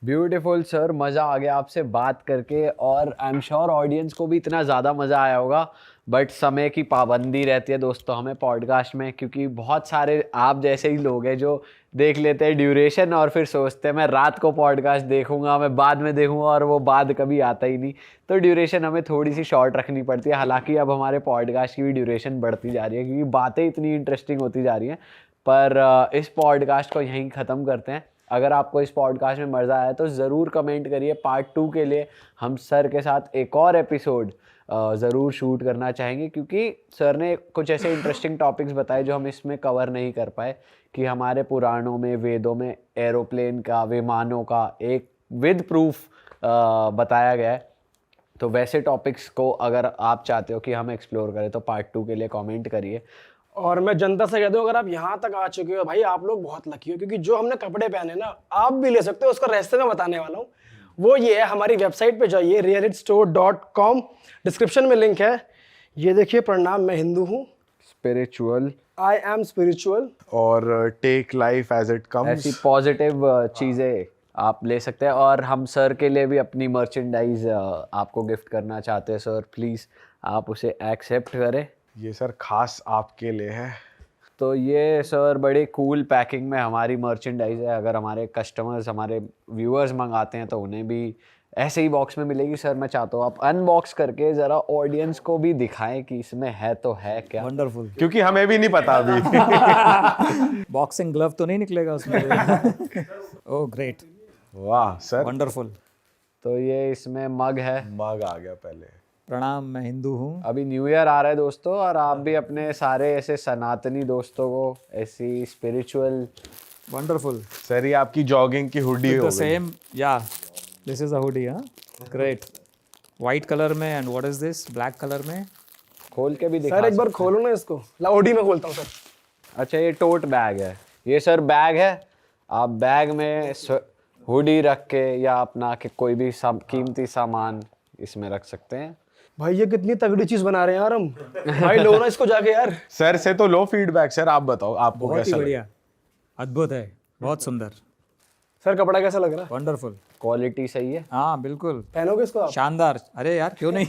ब्यूटीफुल सर, मज़ा आ गया आपसे बात करके और आई एम श्योर ऑडियंस को भी इतना ज़्यादा मज़ा आया होगा। बट समय की पाबंदी रहती है दोस्तों हमें पॉडकास्ट में, क्योंकि बहुत सारे आप जैसे ही लोग हैं जो देख लेते हैं ड्यूरेशन और फिर सोचते हैं मैं रात को पॉडकास्ट देखूंगा, मैं बाद में देखूंगा, और वो बाद कभी आता ही नहीं। तो ड्यूरेशन हमें थोड़ी सी शॉर्ट रखनी पड़ती है। हालांकि अब हमारे पॉडकास्ट की भी ड्यूरेशन बढ़ती जा रही है क्योंकि बातें इतनी इंटरेस्टिंग होती जा रही हैं। पर इस पॉडकास्ट को यहीं ख़त्म करते हैं। अगर आपको इस पॉडकास्ट में मज़ा आया तो ज़रूर कमेंट करिए। पार्ट 2 के लिए हम सर के साथ एक और एपिसोड ज़रूर शूट करना चाहेंगे, क्योंकि सर ने कुछ ऐसे इंटरेस्टिंग टॉपिक्स बताए जो हम इसमें कवर नहीं कर पाए, कि हमारे पुराणों में, वेदों में एरोप्लेन का, विमानों का एक विद प्रूफ बताया गया है। तो वैसे टॉपिक्स को अगर आप चाहते हो कि हम एक्सप्लोर करें तो पार्ट 2 के लिए कमेंट करिए। और मैं जनता से कहता हूँ, अगर आप यहाँ तक आ चुके हो भाई, आप लोग बहुत लकी हो, क्योंकि जो हमने कपड़े पहने ना, आप भी ले सकते हो। उसका रास्ते में बताने वाला हूँ। वो ये है, हमारी वेबसाइट पे जाइए realitstore.com, डिस्क्रिप्शन में लिंक है। ये देखिए, प्रणाम, मैं हिंदू हूँ, स्पिरिचुअल, आई एम स्पिरिचुअल, और take life as it comes, ऐसी पॉजिटिव चीज़ें आप ले सकते हैं। और हम सर के लिए भी अपनी मर्चेंडाइज आपको गिफ्ट करना चाहते हैं। सर प्लीज़ आप उसे एक्सेप्ट करें। ये सर खास आपके लिए है। तो ये सर बड़ी कूल पैकिंग में हमारी मर्चेंडाइज है। अगर हमारे कस्टमर्स, हमारे व्यूअर्स मंगाते हैं तो उन्हें भी ऐसे ही बॉक्स में मिलेगी। सर मैं चाहता हूँ आप अनबॉक्स करके ज़रा ऑडियंस को भी दिखाएं कि इसमें है तो है क्या। वंडरफुल। क्योंकि हमें भी नहीं पता अभी। बॉक्सिंग ग्लव तो नहीं निकलेगा उसमें? ओह ग्रेट, वाह सर, वंडरफुल। तो ये इसमें मग है। मग आ गया पहले। प्रणाम, मैं हिंदू हूँ। अभी न्यू ईयर आ रहा है दोस्तों, और आप भी अपने सारे ऐसे सनातनी दोस्तों को ऐसी स्पिरिचुअल, वंडरफुल। सर ये आपकी जॉगिंग की हुडी हो द गई। सेम, या दिस इज अ हुडी। हाँ, ग्रेट। वाइट कलर में, and what is this, black colour में। खोल के भी दिखा सर एक बार सकते खोलो ना इसको। लाउडी में खोलता हूँ सर। हैं। अच्छा, ये टोट बैग है। ये सर बैग है, आप बैग में हुडी रख के या अपना के कोई भी कीमती सामान इसमें रख सकते हैं। भाई ये कितनी तगड़ी चीज बना रहे हैं यार हम। भाई लो ना इसको जाके यार। सर से तो लो फीडबैक। सर आप बताओ आपको बहुत ही कैसा लगा? बढ़िया, अद्भुत है, बहुत सुंदर, सर कपड़ा कैसा लग रहा है? वंडरफुल। क्वालिटी सही है। हाँ बिल्कुल, पहनोगे इसको आप? शानदार। अरे यार क्यों नहीं?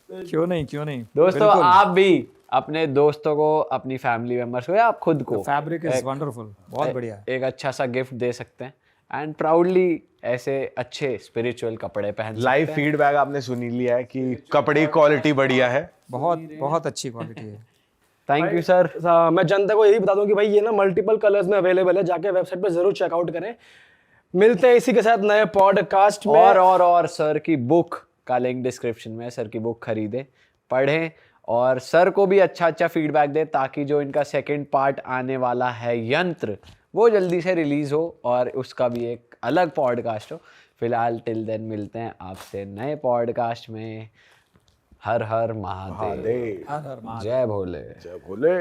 क्यों नहीं, क्यों नहीं दोस्तों आप भी अपने दोस्तों को, अपनी फैमिली मेंबर्स को, या आप खुद को फैब्रिक इज वंडरफुल, बहुत बढ़िया। एक अच्छा सा गिफ्ट दे सकते हैं एंड प्राउडली ऐसे अच्छे स्पिरिचुअल कपड़े पहन लाइव फीडबैक आपने सुनी लिया है कि कपड़े की क्वालिटी बढ़िया है। बहुत बहुत अच्छी क्वालिटी है। Thank you sir. मैं जनता को यही बता दूं कि भाई ये ना मल्टीपल कलर्स में अवेलेबल है, जाके वेबसाइट पे जरूर चेकआउट करें। मिलते हैं इसी के साथ नए पॉडकास्ट में। और सर की बुक का लिंक डिस्क्रिप्शन में है। सर की बुक खरीदें, पढ़ें और सर को भी अच्छा फीडबैक दें, ताकि जो इनका सेकंड पार्ट आने वाला है यंत्र, वो जल्दी से रिलीज हो और उसका भी एक अलग पॉडकास्ट हो। फिलहाल टिल देन मिलते हैं आपसे नए पॉडकास्ट में। हर हर महादेव, हर हर महादेव। जय भोले। जय भोले।